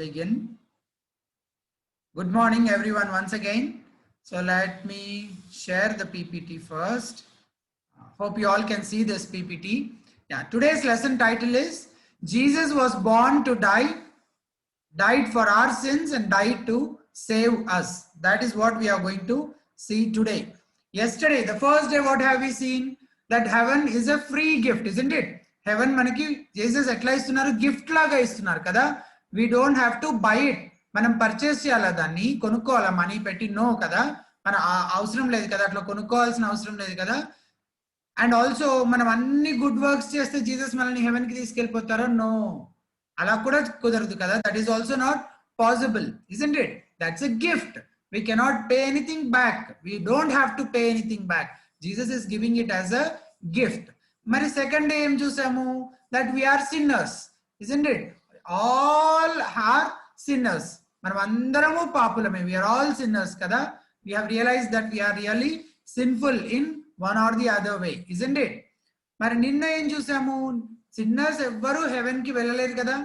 begin. Good morning, everyone, once again. So let me share the PPT first. Hope you all can see this PPT. Yeah, today's lesson title is Jesus was born to die, died for our sins and died to save us. That is what we are going to see today. Yesterday, the first day, what have we seen? That heaven is a free gift, isn't it? Heaven manaki Jesus ఎట్లా ఇస్తున్నారు, gift లాగా ఇస్తున్నారు కదా. We don't have to buy it. మనం purchase చేయాలా, దాన్ని కొనుక్కోవాలా money పెట్టి? No కదా, మన అవసరం లేదు కదా, అట్లా కొనుక్కోవాల్సిన అవసరం లేదు కదా. అండ్ ఆల్సో మనం అన్ని గుడ్ వర్క్స్ చేస్తే జీసస్ మనల్ని హెవెన్ కి తీసుకెళ్ళిపోతారో? నో, అలా కూడా కుదరదు కదా. That is also not possible, isn't it? That's a gift. We cannot pay anything back. We don't have to pay anything back. Jesus is giving it as a gift. మరి second day ఏం చూసాము? That we are sinners, isn't it? All are sinners. మనం అందరము పాపులమే. We are all sinners కదా. We have realized that we are really sinful in one or the other way, isn't it? మరి నిన్న ఏం చూసాము? Sinners ఎవ్వరూ హెవెన్ కి వెళ్ళలేరు కదా.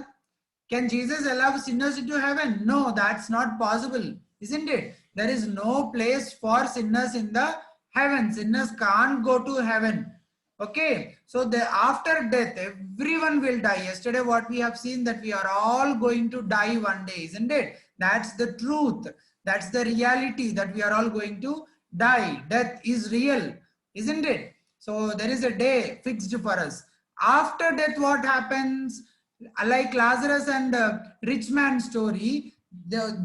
Can Jesus allow sinners into heaven? No, that's not possible, isn't it? There is no place for sinners in the heaven. Sinners can't go to heaven. Okay, so after death everyone will die. Yesterday what we have seen, that we are all going to die one day, isn't it? That's the truth. That's the reality, that we are all going to die. Death is real, isn't it? So there is a day fixed for us. After death what happens? Like Lazarus and rich man story,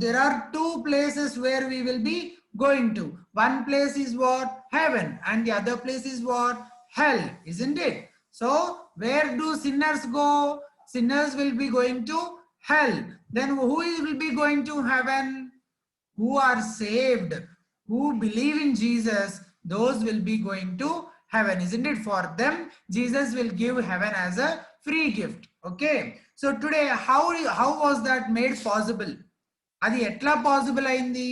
there are two places where we will be going to. One place is what? Heaven. And the other place is what? Hell, isn't it? So where do sinners go? Sinners will be going to hell. Then who will be going to heaven? Who are saved, who believe in Jesus, those will be going to heaven, isn't it? For them Jesus will give heaven as a free gift. Okay, so today how was that made possible? అది ఎట్లా possible అయింది?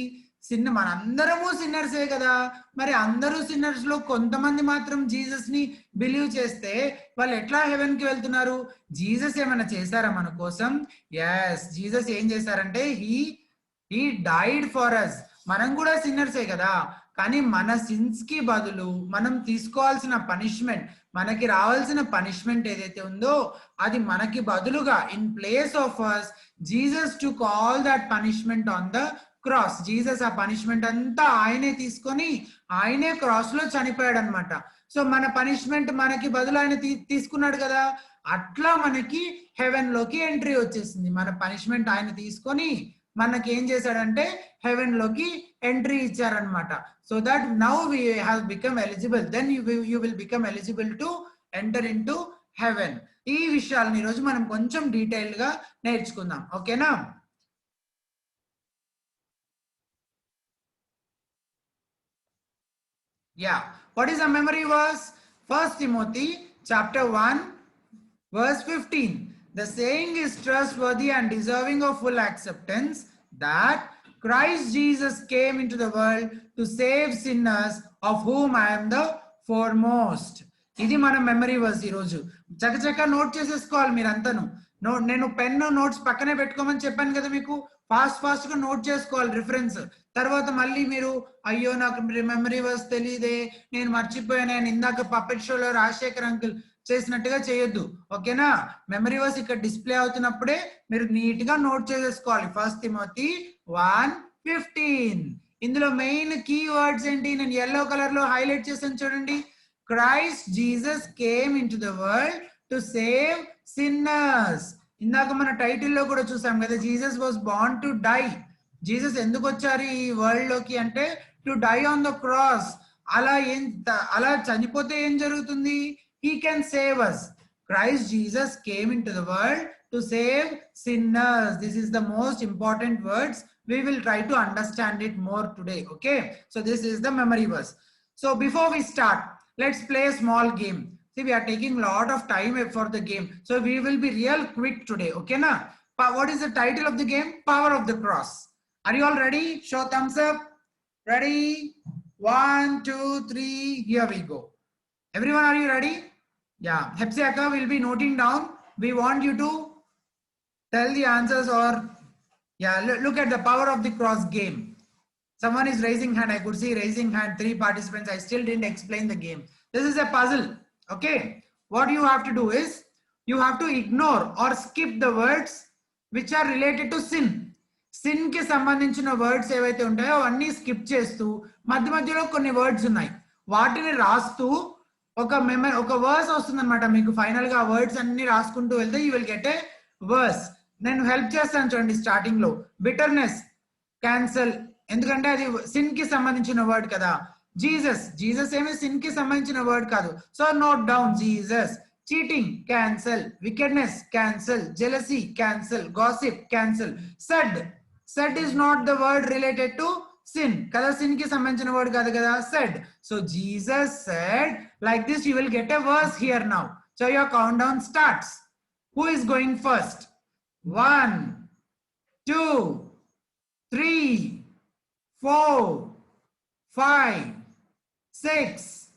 మనందరము సిన్నర్సే కదా. మరి అందరూ sinners లో కొంతమంది మాత్రం జీసస్ ని బిలీవ్ చేస్తే వాళ్ళు ఎట్లా హెవెన్ కి వెళ్తున్నారు? జీసస్ ఏమైనా చేశారా మన కోసం? yes, జీసస్ ఏం చేశారంటే he died for us. మనం కూడా సిన్నర్సే కదా, కానీ మన సిన్స్ కి బదులు మనం తీసుకోవాల్సిన పనిష్మెంట్, మనకి రావాల్సిన పనిష్మెంట్ ఏదైతే ఉందో అది మనకి బదులుగా, in place of us, Jesus took all that punishment on the cross. Jesus ఆ పనిష్మెంట్ అంతా ఆయనే తీసుకొని ఆయనే క్రాస్ లో చనిపోయాడు అనమాట. సో మన పనిష్మెంట్ మనకి బదులు ఆయన తీసుకున్నాడు కదా. అట్లా మనకి హెవెన్ లోకి ఎంట్రీ వచ్చేసింది. మన పనిష్మెంట్ ఆయన తీసుకొని మనకి ఏం చేశాడంటే హెవెన్ లోకి ఎంట్రీ ఇచ్చారనమాట. So that now we have become eligible. Then you will become eligible to enter into heaven. ఈ విషయాలను ఈరోజు మనం కొంచెం డీటెయిల్ గా నేర్చుకుందాం, ఓకేనా? Yeah, what is a memory verse? 1 Timothy chapter 1 verse 15. The saying is trustworthy and deserving of full acceptance, that Christ Jesus came into the world to save sinners, of whom I am the foremost. ఇది మన memory verse. ఈరోజు చకచక note చేసేసుకోవాలి మీరంతాను. నేను pen notes పక్కనే పెట్టుకోమని చెప్పాను కదా మీకు. ఫాస్ట్ గా నోట్ చేసుకోవాలి రిఫరెన్స్. తర్వాత మళ్ళీ మీరు అయ్యో నాకు మెమరీ వర్స్ తెలియదే, నేను మర్చిపోయాను, ఇందాక పప్పెట్ షోలో రాజశేఖర్ అంకుల్ చేసినట్టుగా చేయొద్దు, ఓకేనా? మెమరీ వర్స్ ఇక్కడ డిస్ప్లే అవుతున్నప్పుడే మీరు నీట్ గా నోట్ చేసేసుకోవాలి. 1 Timothy 1:15. ఇందులో మెయిన్ కీ వర్డ్స్ ఏంటి? నేను yellow కలర్ లో హైలైట్ చేసాను చూడండి. Christ Jesus came into the world to save sinners. ఇందాక మన టైటిల్లో కూడా చూసాం కదా, Jesus was born to die. Jesus ఎందుకు వచ్చారు ఈ వరల్డ్ లోకి అంటే to die on the cross. అలా చనిపోతే ఏం జరుగుతుంది? He can save us. Christ Jesus came into the world to save sinners. This is the most important words. We will try to understand it more today, okay? So this is the memory verse. So before we start, let's play a small game. See, we are taking a lot of time for the game, so we will be real quick today, okay na? What is the title of the game? Power of the cross. Are you all ready? Show thumbs up. Ready? 1 2 3, here we go. Everyone, are you ready? Yeah, Hepsiaka will be noting down. We want you to tell the answers or Yeah, look at the power of the cross game. Someone is raising hand. I could see raising hand, 3 participants. I still didn't explain the game. This is a puzzle. Okay. What you have to do is you have to ignore or skip the words which are related to sin. Sin కి సంబంధించిన words ఏవైతే ఉంటాయో అవన్నీ skip చేస్తూ మధ్య మధ్యలో కొన్ని words ఉన్నాయి. వాటిని రాస్తూ ఒక వర్స్ వస్తుందన్నమాట. మీకు ఫైనల్ గా వర్డ్స్ అన్ని రాసుకుంటూ వెళ్తే you will get a verse. నేను హెల్ప్ చేస్తాను చూడండి. స్టార్టింగ్ లో బిటర్నెస్ క్యాన్సల్, ఎందుకంటే అది సిన్ కి సంబంధించిన వర్డ్ కదా. జీసస్, జీసస్ ఏమి సిన్ కి సంబంధించిన వర్డ్ కాదు. So note down Jesus. Cheating cancel, wickedness cancel, jealousy cancel, gossip cancel. Said, said is not the word related to sin kada. Sin ki sambandhinchina word kaadu kada. Said. So Jesus said, like this you will get a verse here now. So your countdown starts. Who is going first? 1, 2, 3, 4, 5, 6,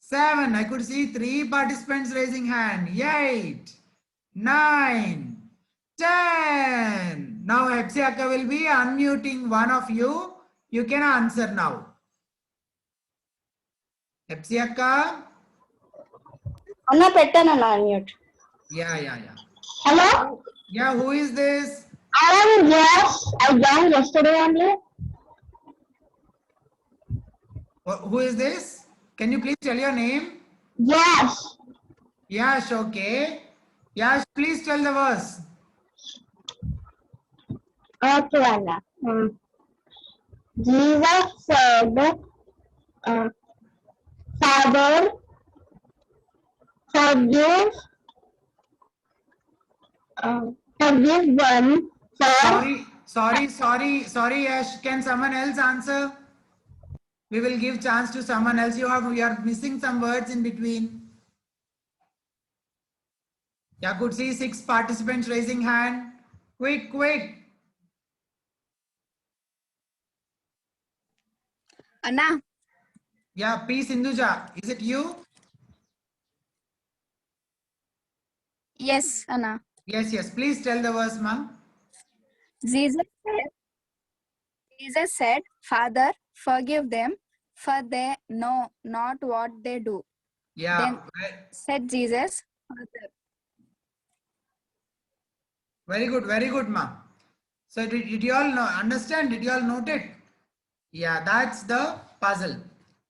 7. I could see 3 participants raising hand. 8, 9, 10. Now Hepsi Akka will be unmuting one of you. You can answer now. Hepsi Akka. Anna pettana unmute. Yeah. Hello? Yeah, who is this? I am Yes. I joined yesterday only. Who is this? Can you please tell your name? Yes. Yash, okay. Yash, please tell the verse. Okay, Anna. Jesus said, Father, forgive them for... Sorry, Yash. Can someone else answer? We will give chance to someone else. You are missing some words in between. Yeah, could see 6 participants raising hand. Quick. Anna. Yeah, P. Sindhuja. Is it you? Yes, Anna. Yes. Please tell the verse, ma'am. Jesus said, Father, forgive them, for they know not what they do. Yeah. Then said Jesus, Father. Very good, ma'am. So did you all understand? Did you all note it? Yeah, that's the puzzle.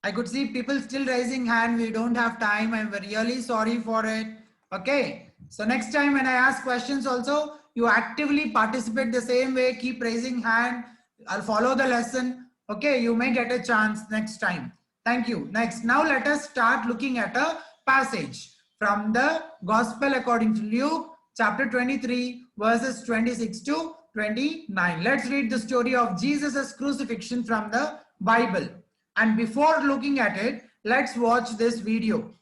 I could see people still raising hand. We don't have time. I'm really sorry for it. Okay. So next time when I ask questions also, you actively participate the same way. Keep raising hand. I'll follow the lesson. Okay. You may get a chance next time. Thank you. Next. Now let us start looking at a passage from the Gospel according to Luke, chapter 23, verses 26 to 29. Let's read the story of Jesus' crucifixion from the Bible. And before looking at it, let's watch this video.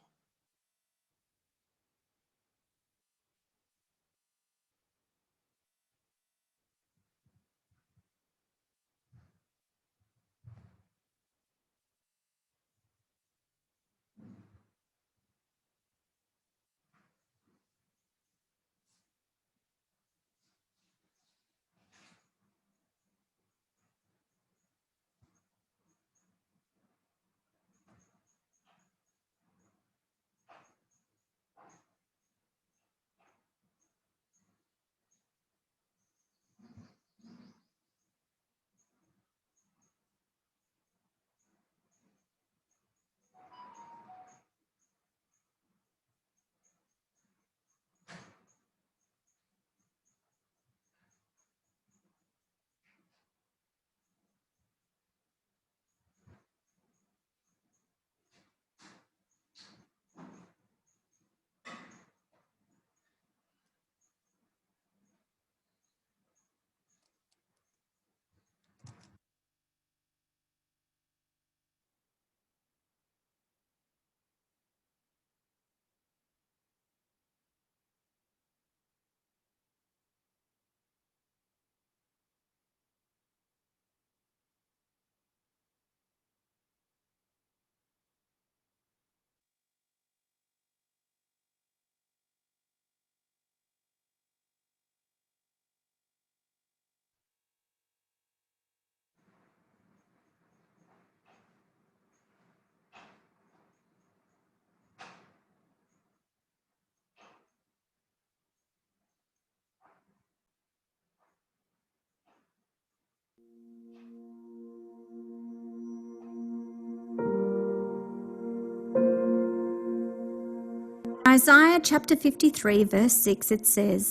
Isaiah chapter 53 verse 6 it says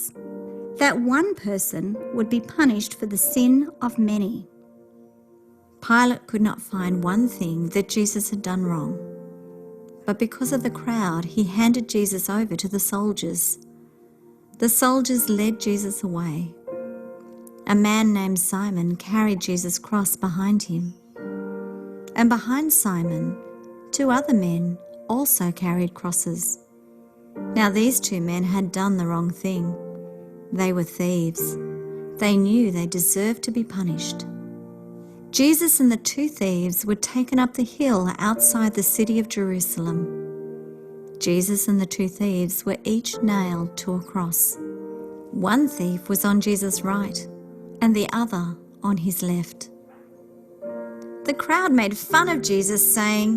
that one person would be punished for the sin of many. Pilate could not find one thing that Jesus had done wrong, but because of the crowd, he handed Jesus over to the soldiers. The soldiers led Jesus away. A man named Simon carried Jesus' cross behind him. And behind Simon, 2 other men also carried crosses. Now these 2 men had done the wrong thing. They were thieves. They knew they deserved to be punished. Jesus and the 2 thieves were taken up the hill outside the city of Jerusalem. Jesus and the 2 thieves were each nailed to a cross. One thief was on Jesus' right and the other on his left. The crowd made fun of Jesus, saying,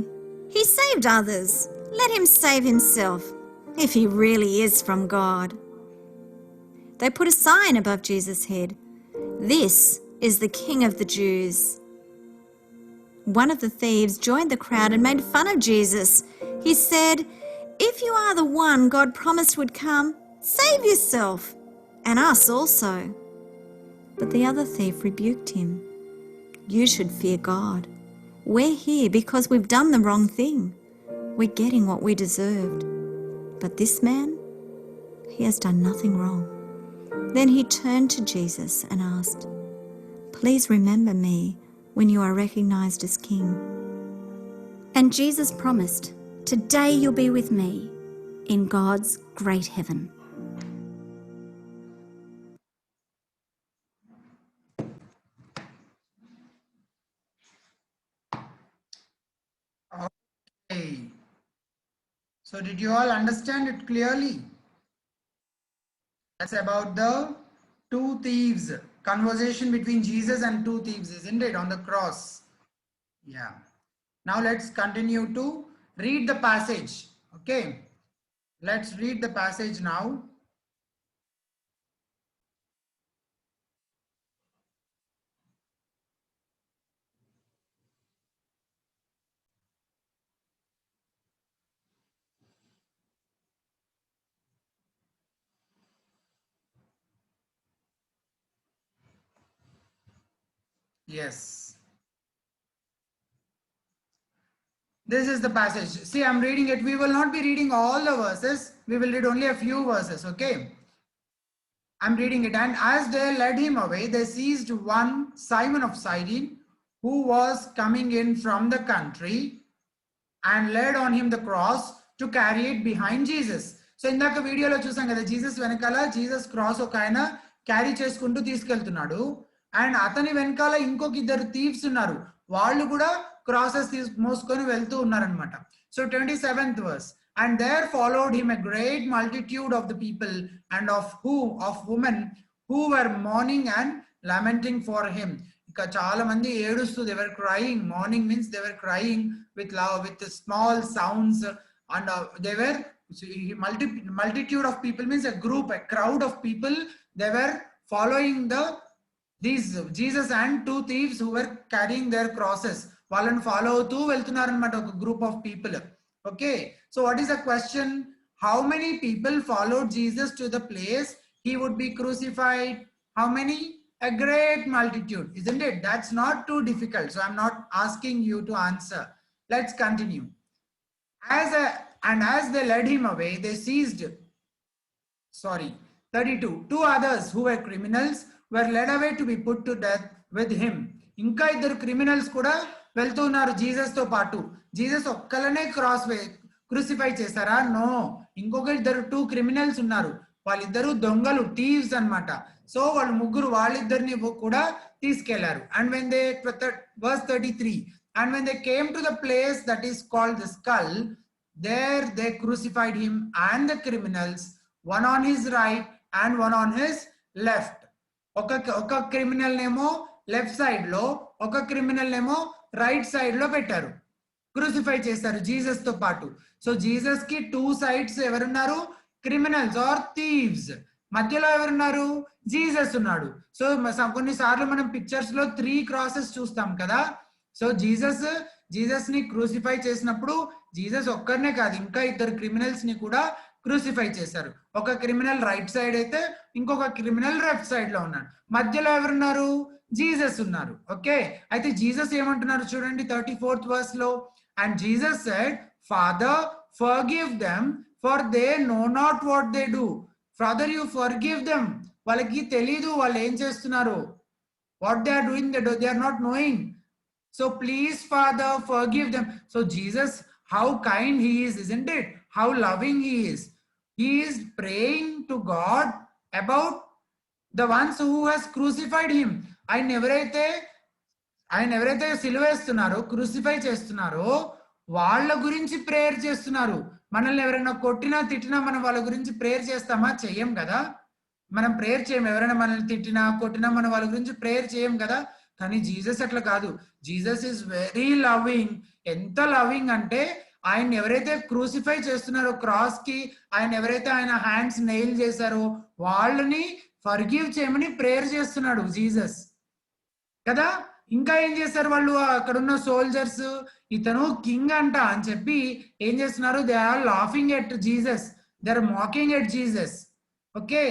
"He saved others. Let him save himself, if he really is from God." They put a sign above Jesus' head, "This is the King of the Jews." One of the thieves joined the crowd and made fun of Jesus. He said, "If you are the one God promised would come, save yourself and us also." But the other thief rebuked him. "You should fear God. We're here because we've done the wrong thing. We're getting what we deserved. But this man, he has done nothing wrong." Then he turned to Jesus and asked, "Please remember me when you are recognized as king." And Jesus promised, "Today you'll be with me in God's great heaven." Okay. So did you all understand it clearly? That's about the 2 thieves. Conversation between Jesus and 2 thieves, isn't it? On the cross. Yeah. Now let's continue to read the passage. Okay. Let's read the passage now. Yes. This is the passage. See, I'm reading it. We will not be reading all the verses. We will read only a few verses. Okay. I'm reading it. And as they led him away, they seized one, Simon of Cyrene, who was coming in from the country, and laid on him the cross to carry it behind Jesus. So ఇందాక వీడియోలో చూసాం కదా, Jesus వెనకాల Jesus cross ఒక ఆయన carry చేసుకుంటూ తీసుకెళ్తున్నాడు, and అతని వెనకాల ఇంకొక 2 థీవ్స్ ఉన్నారు, వాళ్ళు కూడా క్రాసెస్ మోసుకొని వెళ్తూ ఉన్నారనమాట. So 27th verse, and there followed him a great multitude of the people and of women who were mourning and lamenting for him. ఇంకా చాలా మంది ఏడుస్తూ, they were crying. Mourning means they were crying with love, with the small sounds, and they were multitude of people means a group, a crowd of people. They were following these Jesus and 2 thieves who were carrying their crosses. వాళ్ళని follow అవుతూ వెళ్తున్నారు అన్నమాట, ఒక group of people. Okay, so what is the question? How many people followed Jesus to the place he would be crucified? How many? A great multitude, isn't it? That's not too difficult, so I'm not asking you to answer. Let's continue. As they led him away, they seized 32 2 others who were criminals were led away to be put to death with him. ఇంకా 2 criminals కూడా వెళ్తూ ఉన్నారు Jesus తో పాటు. Jesus ఒక్కలనే crucify చేశారా? No, ఇంకొక 2 criminals ఉన్నారు. వాళ్ళిద్దరు దొంగలు, థీవ్స్ అన్నమాట. సో వాళ్ళు ముగ్గురు, వాళ్ళిద్దరిని కూడా తీసుకెళ్లారు. And when they, verse 33, and when they came to the place that is called the skull, there they crucified him and the criminals, one on his right and one on his left. ఒక criminal నేమో left side లో, ఒక criminal నేమో right side లో పెట్టారు, crucify చేశారు Jesus తో పాటు. సో జీసస్ కి 2 సైడ్స్ ఎవరున్నారు? Criminals or thieves. మధ్యలో ఎవరున్నారు? జీసస్ ఉన్నాడు. సో కొన్నిసార్లు మనం పిక్చర్స్ లో 3 క్రాసెస్ చూస్తాం కదా. సో జీసస్ ని క్రూసిఫై చేసినప్పుడు జీసస్ ఒక్కరినే కాదు, ఇంకా 2 క్రిమినల్స్ ని కూడా క్రూసిఫై చేశారు. ఒక క్రిమినల్ రైట్ సైడ్ అయితే ఇంకొక క్రిమినల్ లెఫ్ట్ సైడ్ లో ఉన్నాడు. మధ్యలో ఎవరున్నారు? జీసస్ ఉన్నారు. ఓకే, అయితే జీసస్ ఏమంటున్నారు చూడండి 34th verse లో. And Jesus said, Father forgive them for they know not what they do. Father you forgive them, వాళ్ళకి తెలీదు వాళ్ళు ఏం చేస్తున్నారు. What they are doing they are not knowing. So please Father forgive them. So Jesus, how kind he is, isn't it? How loving he is. He is praying to God about the ones who has crucified him. ఆయన ఎవరైతే సిలువేస్తున్నారో, crucify చేస్తున్నారో వాళ్ళ గురించి prayer చేస్తున్నారు. మనల్ని ఎవరైనా కొట్టినా తిట్టినా మనం వాళ్ళ గురించి ప్రేయర్ చేస్తామా? చెయ్యం కదా. మనం ప్రేయర్ చేయం. ఎవరైనా మనల్ని తిట్టినా కొట్టినా మనం వాళ్ళ గురించి ప్రేయర్ చేయం కదా. కానీ జీసస్ అట్లా కాదు. Jesus is very loving. ఎంత లవింగ్ అంటే ఆయన ఎవరైతే క్రూసిఫై చేస్తున్నారో క్రాస్ కి, ఎవరైతే ఆయన హ్యాండ్స్ నెయిల్ చేశారో వాళ్ళని ఫర్గివ్ చేయమని ప్రేయర్ చేస్తున్నాడు జీసస్ కదా. ఇంకా ఏం చేశారు వాళ్ళు, అక్కడ ఉన్న సోల్జర్స్, ఇతను కింగ్ అంట అని చెప్పి ఏం చేస్తున్నారు? They are laughing at Jesus, they are mocking at Jesus. Okay,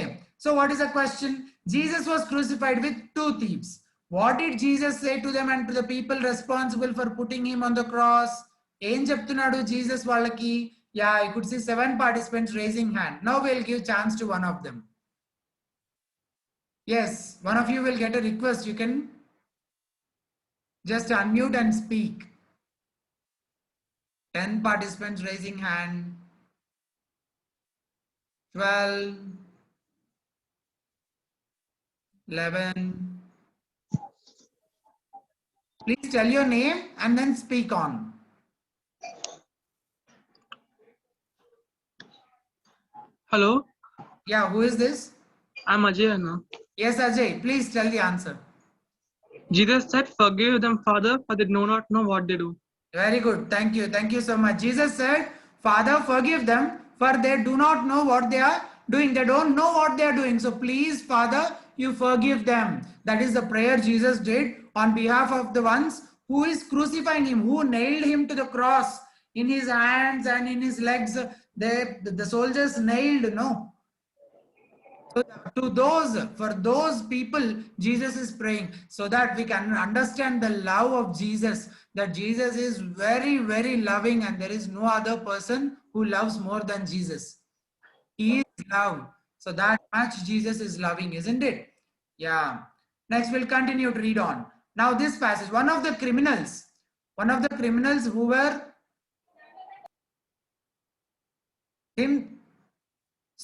so what is the question? Jesus was crucified with 2 thieves. What did Jesus say to them and to the people responsible for putting him on the cross? ఏం చెప్తున్నాడు Jesus వాళ్ళకి? Yeah, I could see 7 participants raising hand. Now we'll give chance to one of them. Yes, one of you will get a request. You can just unmute and speak. 10 participants raising hand. 12, 11. Please tell your name and then speak on. Hello, Yeah, who is this? I'm Ajay. Anna. Yes, Ajay, please tell the answer. Jesus said, "Forgive them, Father, for they do not know what they do." Very good. Thank you. Thank you so much. Jesus said, Father, forgive them, for they do not know what they are doing. They don't know what they are doing. So please, Father, you forgive them. That is the prayer Jesus did on behalf of the ones who is crucifying him, who nailed him to the cross. In his hands and in his legs, the soldiers nailed, no? So for those people, Jesus is praying, so that we can understand the love of Jesus, that Jesus is very, very loving, and there is no other person who loves more than Jesus. He is love. So that much Jesus is loving, isn't it? Yeah. Next, we'll continue to read on. Now this passage, one of the criminals who were him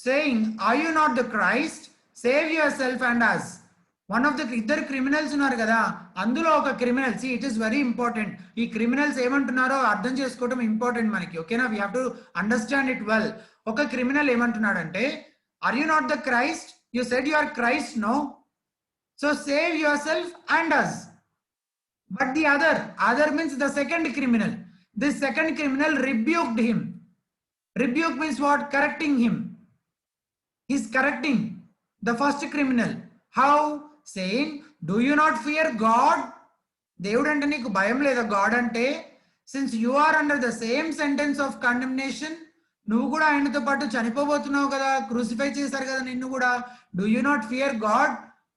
saying, are you not the Christ? Save yourself and us. One of the ఇద్దరు criminals ఉన్నారు కదా, అందులో ఒక criminal, see, it is very important. ఈ criminals ఏమంటున్నారో అర్థం చేసుకోవడం important మనకి. ఓకేనా, we have to understand it well. ఒక క్రిమినల్ ఏమంటున్నాడంటే, are you not the Christ? You said you are Christ, no? So save yourself and us. But the other means the second criminal. This second criminal rebuked him. Rebuke means what? Correcting him. He's correcting the first criminal. How? Saying, do you not fear God? దేవుడు అంటే నీకు భయం లేదా? God అంటే, since you are under the same sentence of condemnation, నువ్వు కూడా ఆయనతో పాటు చనిపోబోతున్నావు కదా, క్రూసిఫై చేశారు కదా నిన్ను కూడా. Do you not fear God?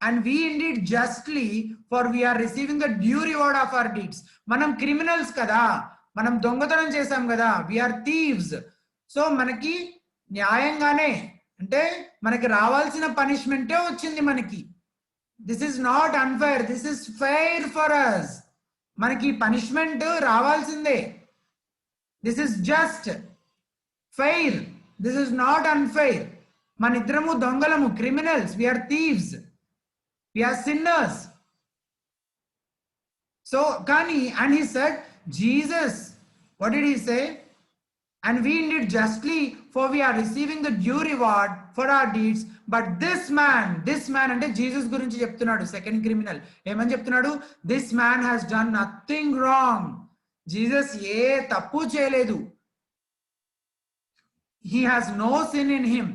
And we indeed justly, for we are receiving the due reward of our deeds. మనం క్రిమినల్స్ కదా, మనం దొంగతనం చేశాం కదా, we are thieves. సో మనకి న్యాయంగానే, అంటే మనకి రావాల్సిన పనిష్మెంటే వచ్చింది మనకి. This is not unfair, this is fair for us. మనకి పనిష్మెంట్ రావాల్సిందే. This is just fair, this is not unfair. మన ఇద్దరము దొంగలము, criminals, we are thieves, we are sinners. So కానీ, and he said, Jesus, what did he say? And we indeed justly, for we are receiving the due reward for our deeds. But this man అంటే Jesus గురించి చెప్తున్నాడు. Second criminal ఏమని చెప్తున్నాడు? This man has done nothing wrong. Jesus ఏ తప్పు చేయలేదు. He has no sin in him.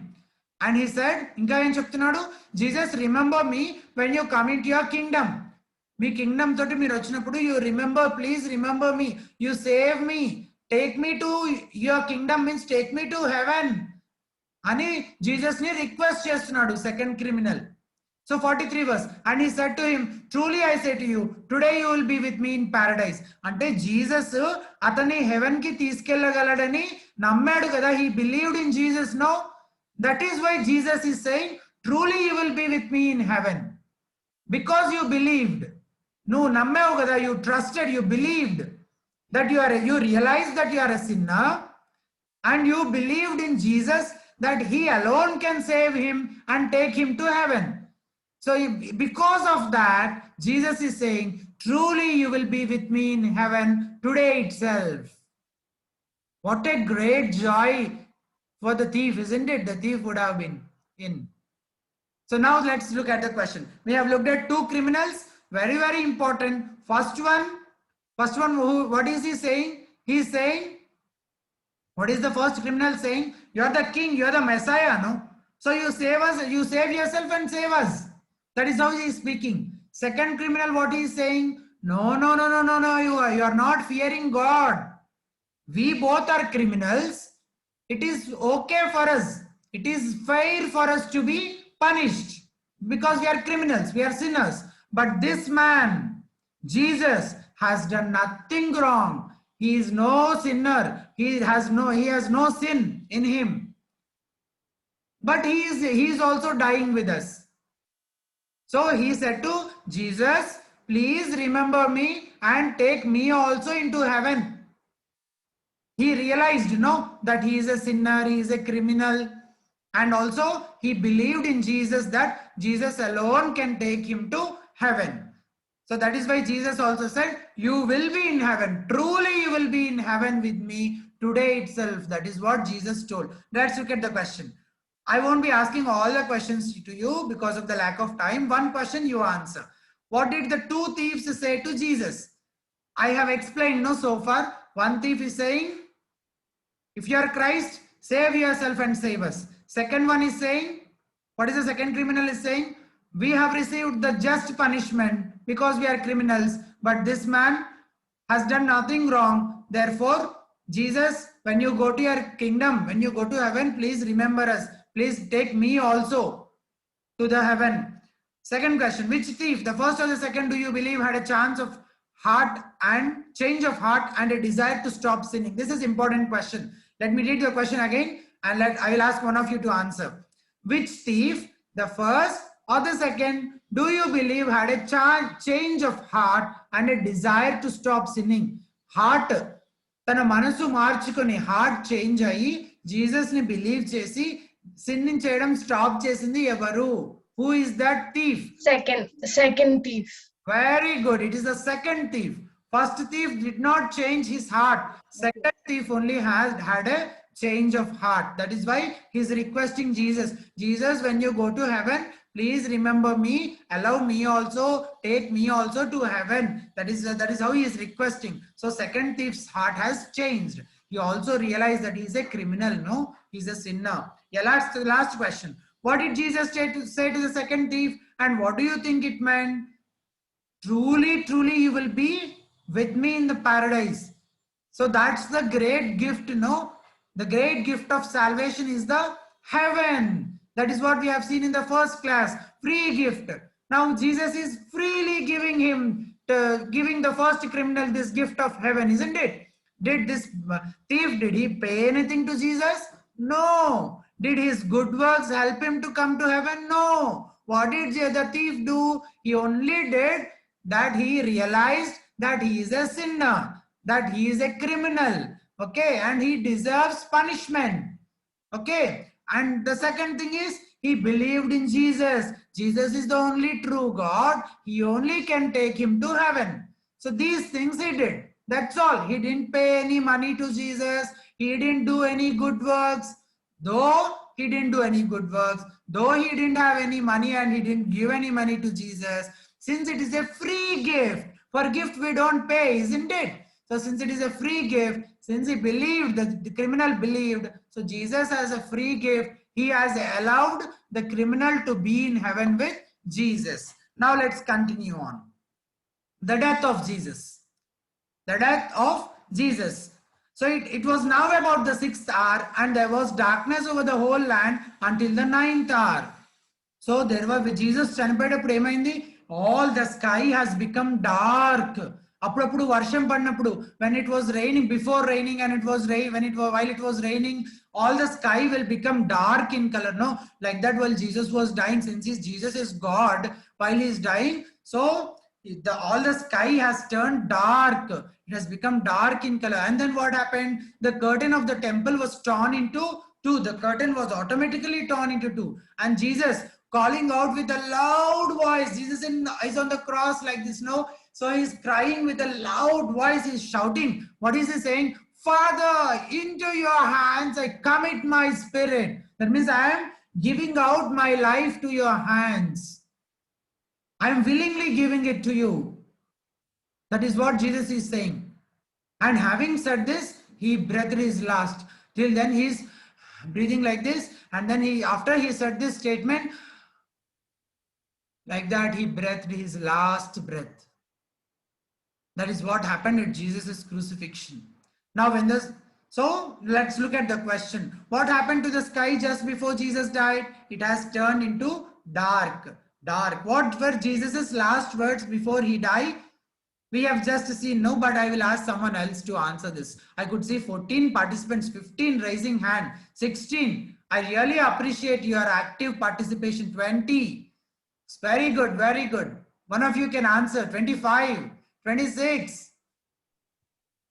And he said, ఇంకా ఏం చెప్తున్నాడు? Jesus, remember me when you come into your kingdom. Me Kingdom తోటి మీరు వచ్చినప్పుడు, you remember, please remember me, you save me. Take me to your kingdom means take me to heaven. అని Jesus ని request చేస్తున్నాడు second criminal. So 43 verse, and he said to him, truly I say to you, today you will be with me in paradise. అంటే Jesus అతన్ని haven కి తీసుకెళ్ళగలడని నమ్మాడు కదా. he believed in Jesus. No, that is why Jesus is saying, truly you will be with me in heaven, because you believed. నువ్వు నమ్మావు కదా, you trusted, you believed that you realized that you are a sinner, and you believed in Jesus that he alone can save him and take him to heaven. So because of that, Jesus is saying, truly you will be with me in heaven today itself. What a great joy for the thief, isn't it? The thief would have been in. So now let's look at the question. We have looked at two criminals, very, very important. First one, what is he saying? He is saying, what is the first criminal saying? You are the king, you are the Messiah, no? So you save us, you save yourself and save us. That is how he is speaking. Second criminal, what he is saying? No, you are not fearing God. We both are criminals. It is okay for us. It is fair for us to be punished because we are criminals, we are sinners. But this man, Jesus, has done nothing wrong. He is no sinner. He has no sin in him. But he is also dying with us. So he said to Jesus, please remember me and take me also into heaven. He realized, that he is a sinner, he is a criminal, and also he believed in Jesus, that Jesus alone can take him to heaven. So that is why Jesus also said, you will be in heaven. Truly you will be in heaven with me today itself. That is what Jesus told. Let's look at the question. I won't be asking all the questions to you because of the lack of time. One question you answer. What did the two thieves say to Jesus? I have explained so far. One thief is saying, if you are Christ, save yourself and save us. Second one is saying, what is the second criminal is saying? We have received the just punishment because we are criminals, but this man has done nothing wrong. Therefore, Jesus, when you go to your kingdom, when you go to heaven, please remember us. Please take me also to the heaven. Second question, which thief, the first or the second, do you believe had a chance of heart and change of heart and a desire to stop sinning? This is important question. Let me read the question again and I will ask one of you to answer. Which thief, the first or the second, do you believe had a change of heart and a desire to stop sinning? Heart, తన మనసు మార్చుకొని heart change అయ్యి Jesus ని believe చేసి sinning చేయడం stop చేసింది ఎవరు? Who is that thief? Second thief. Very good. It is the second thief. First thief did not change his heart. Second thief only had a change of heart. That is why he is requesting Jesus. Jesus, when you go to heaven, please remember me. Allow me also. Take me also to heaven. That is how he is requesting. So second thief's heart has changed. He also realized that he is a criminal. No, he is a sinner. Yeah, last question. What did Jesus say to the second thief? And what do you think it meant? Truly, truly, you will be with me in the paradise. So that's the great gift, The great gift of salvation is the heaven. That is what we have seen in the first class. Free gift. Now Jesus is freely giving the first criminal this gift of heaven, isn't it? Did this thief, did he pay anything to Jesus? No. Did his good works help him to come to heaven? No. What did the thief do? He only did that he realized that he is a sinner, that he is a criminal, okay, and he deserves punishment, okay. And the second thing is, he believed in Jesus. Jesus is the only true God. He only can take him to heaven. So these things he did. That's all. He didn't pay any money to Jesus. He didn't do any good works. Though he didn't do any good works, though he didn't have any money and he didn't give any money to Jesus, since it is a free gift, for gift we don't pay, isn't it? So since it is a free gift, since he believed, the criminal believed, so Jesus as a free gift, he has allowed the criminal to be in heaven with Jesus. Now let's continue on. The death of Jesus. The death of Jesus. So it was now about the 6th hour, and there was darkness over the whole land until the 9th hour. So there was, Jesus చనిపోయేటప్పుడు ఏమైంది? All the sky has become dark. అప్పుడప్పుడు వర్షం పడినప్పుడు, when it was raining, before raining and it was rain, while it was raining, all the sky will become dark in color. No, like that while Jesus was dying, since Jesus is God, while he is dying, so all the sky has turned dark. It has become dark in color. And then what happened? The curtain of the temple was torn into two. The curtain was automatically torn into two. And Jesus calling out with a loud voice. Jesus is on the cross like this, no? So he's crying with a loud voice. He's shouting. What is he saying? Father, into your hands I commit my spirit. That means I am giving out my life to your hands. I am willingly giving it to you. That is what Jesus is saying. And having said this, he breathed his last. Till then he's breathing like this. And then after he said this statement, like that, he breathed his last breath. That is what happened at Jesus' crucifixion. Now so let's look at the question. What happened to the sky just before Jesus died? It has turned into dark. What were Jesus' last words before he died? We have just seen, no, but I will ask someone else to answer this. I could see 14 participants, 15 raising hand, 16. I really appreciate your active participation. 20. It's very good, very good. One of you can answer. 25, 26.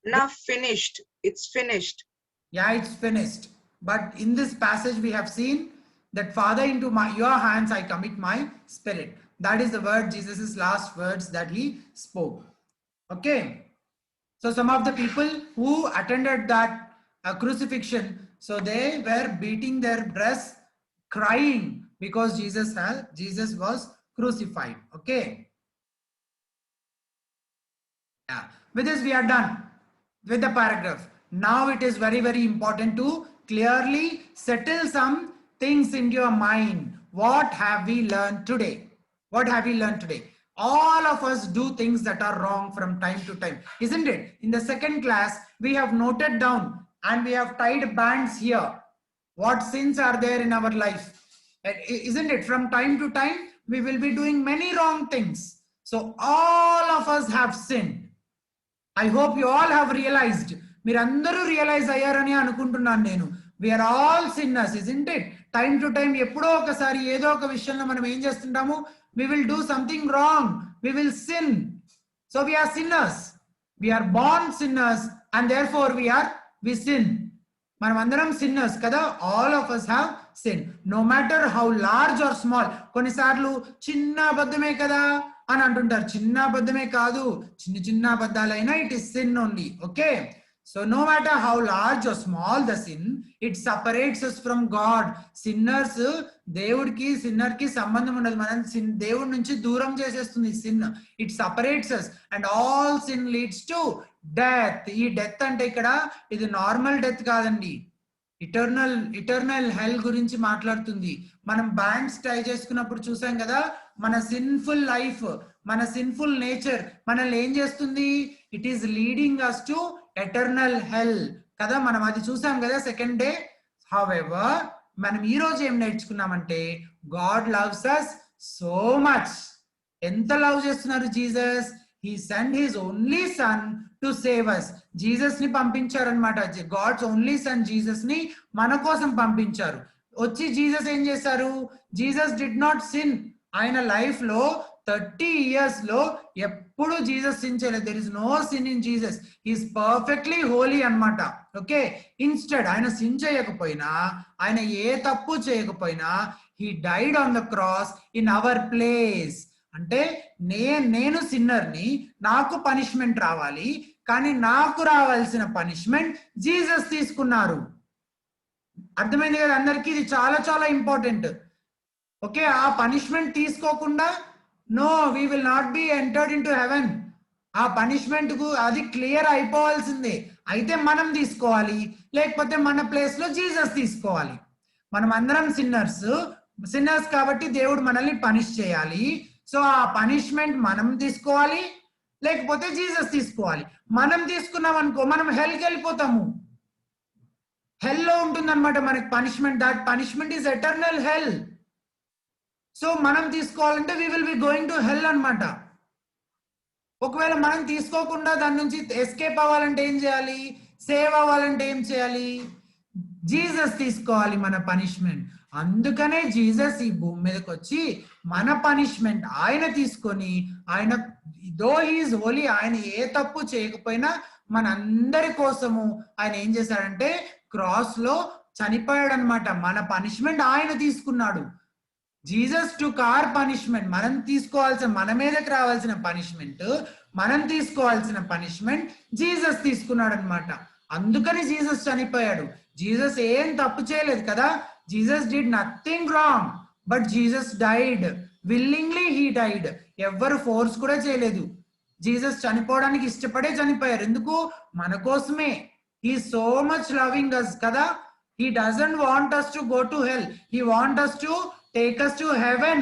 Now finished. It's finished. Yeah, it's finished. But in this passage, we have seen that Father, into your hands I commit my spirit. That is the word, Jesus' last words that he spoke. Okay. So some of the people who attended that crucifixion, so they were beating their breasts, crying because Jesus was crucified. Okay. Yeah. With this, we are done with the paragraph. Now it is very, very important to clearly settle some things in your mind. What have we learned today? What have we learned today? All of us do things that are wrong from time to time, isn't it? In the second class, we have noted down and we have tied bands here. What sins are there in our life? Isn't it? From time to time, we will be doing many wrong things. So all of us have sinned. I hope you all have realized. మీరందరూ realise అయ్యారని అనుకుంటున్నాను నేను. We are all sinners, isn't it? Time to time, ఎప్పుడో ఒకసారి ఏదో ఒక విషయంలో మనం ఏం చేస్తుంటాము? We will do something wrong. We will sin. So we are sinners. We are born sinners, and therefore we sin. మనం అందరం sinners కదా? All of us have sinned. No matter how large or small. కొన్నిసార్లు చిన్న అబద్ధమే కదా అని అంటుంటారు. చిన్న అబద్ధమే కాదు, చిన్న అబద్ధాలైనా it is sin only. Okay. So no matter how large or small the sin, it separates us from God. Sinners, దేవుడికి సిన్నర్ కి సంబంధం ఉండదు. మనం దేవుడి నుంచి దూరం చేసేస్తుంది sin. It separates us, and all sin leads to death. ఈ డెత్ అంటే ఇక్కడ ఇది నార్మల్ డెత్ కాదండి, ఇటర్నల్ హెల్ గురించి మాట్లాడుతుంది. మనం బ్యాండ్స్ ట్రై చేసుకున్నప్పుడు చూసాం కదా, మన సిన్ఫుల్ లైఫ్, మన సిన్ఫుల్ నేచర్ మనల్ని ఏం చేస్తుంది? It is leading us to eternal hell కదా. మనం అది చూసాం కదా సెకండ్ డే. హౌఎవర్ మనం ఈ రోజు ఏం నేర్చుకున్నామంటే, God loves us so much. ఎంత లవ్ చేస్తున్నారు Jesus? He sent his only son to save us. Jesus ని పంపించారనమాట. గాడ్స్ ఓన్లీ సన్ జీసస్ ని మన కోసం పంపించారు. వచ్చి జీసస్ ఏం చేశారు? Jesus did not sin. ఆయన లైఫ్ లో 30 years లో ఎప్పుడు జీసస్ సిన్ చేయలేదు. There is no sin in Jesus. He's perfectly holy అన్నమాట. ఓకే. ఇన్స్టెడ్ ఆయన సిన్ చేయకపోయినా, ఆయన ఏ తప్పు చేయకపోయినా, he died on the cross in our place. అంటే నేను సిన్నర్ని, నాకు పనిష్మెంట్ రావాలి, కానీ నాకు రావాల్సిన పనిష్మెంట్ జీసస్ తీసుకున్నారు. అర్థమైంది కదా అందరికీ? ఇది చాలా చాలా ఇంపార్టెంట్. ఓకే. ఆ పనిష్మెంట్ తీసుకోకుండా no, we will not be entered into heaven. ఆ పనిష్మెంట్ కు అది క్లియర్ అయిపోవాల్సిందే. అయితే మనం తీసుకోవాలి, లేకపోతే మన ప్లేస్ లో జీసస్ తీసుకోవాలి. మనం అందరం సిన్నర్స్ కాబట్టి దేవుడు మనల్ని పనిష్ చేయాలి. సో ఆ పనిష్మెంట్ మనం తీసుకోవాలి, లేకపోతే జీసస్ తీసుకోవాలి. మనం తీసుకున్నాం అనుకో మనం హెల్కి వెళ్ళిపోతాము. హెల్లో ఉంటుందన్నమాట మనకి punishment. That punishment is eternal hell. So మనం తీసుకోవాలంటే we will be going to hell అన్నమాట. ఒకవేళ మనం తీసుకోకుండా దాని నుంచి ఎస్కేప్ అవ్వాలంటే ఏం చేయాలి? సేవ్ అవ్వాలంటే ఏం చేయాలి? జీసస్ తీసుకోవాలి మన పనిష్మెంట్. అందుకనే జీసస్ ఈ భూమి మీదకి వచ్చి మన పనిష్మెంట్ ఆయన తీసుకొని, ఆయన దో హీస్ హోలీ, ఆయన ఏ తప్పు చేయకపోయినా మన అందరి కోసము ఆయన ఏం చేశాడంటే క్రాస్ లో చనిపోయాడు అనమాట. మన పనిష్మెంట్ ఆయన తీసుకున్నాడు. జీసస్ టుక్ అవర్ పనిష్మెంట్. మనం తీసుకోవాల్సిన, మన మీదకి రావాల్సిన పనిష్మెంట్, మనం తీసుకోవాల్సిన పనిష్మెంట్ జీసస్ తీసుకున్నాడు అనమాట. అందుకని జీసస్ చనిపోయాడు. జీసస్ ఏం తప్పు చేయలేదు కదా. Jesus did nothing wrong, but Jesus died willingly. He died. ఎవ్వరు ఫోర్స్ కూడా చేయలేదు. జీసస్ చనిపోవడానికి ఇష్టపడే చనిపోయారు. ఎందుకు? మన కోసమే. He so much loving us కదా. He doesn't want us to go to hell. He wants us to take us to heaven.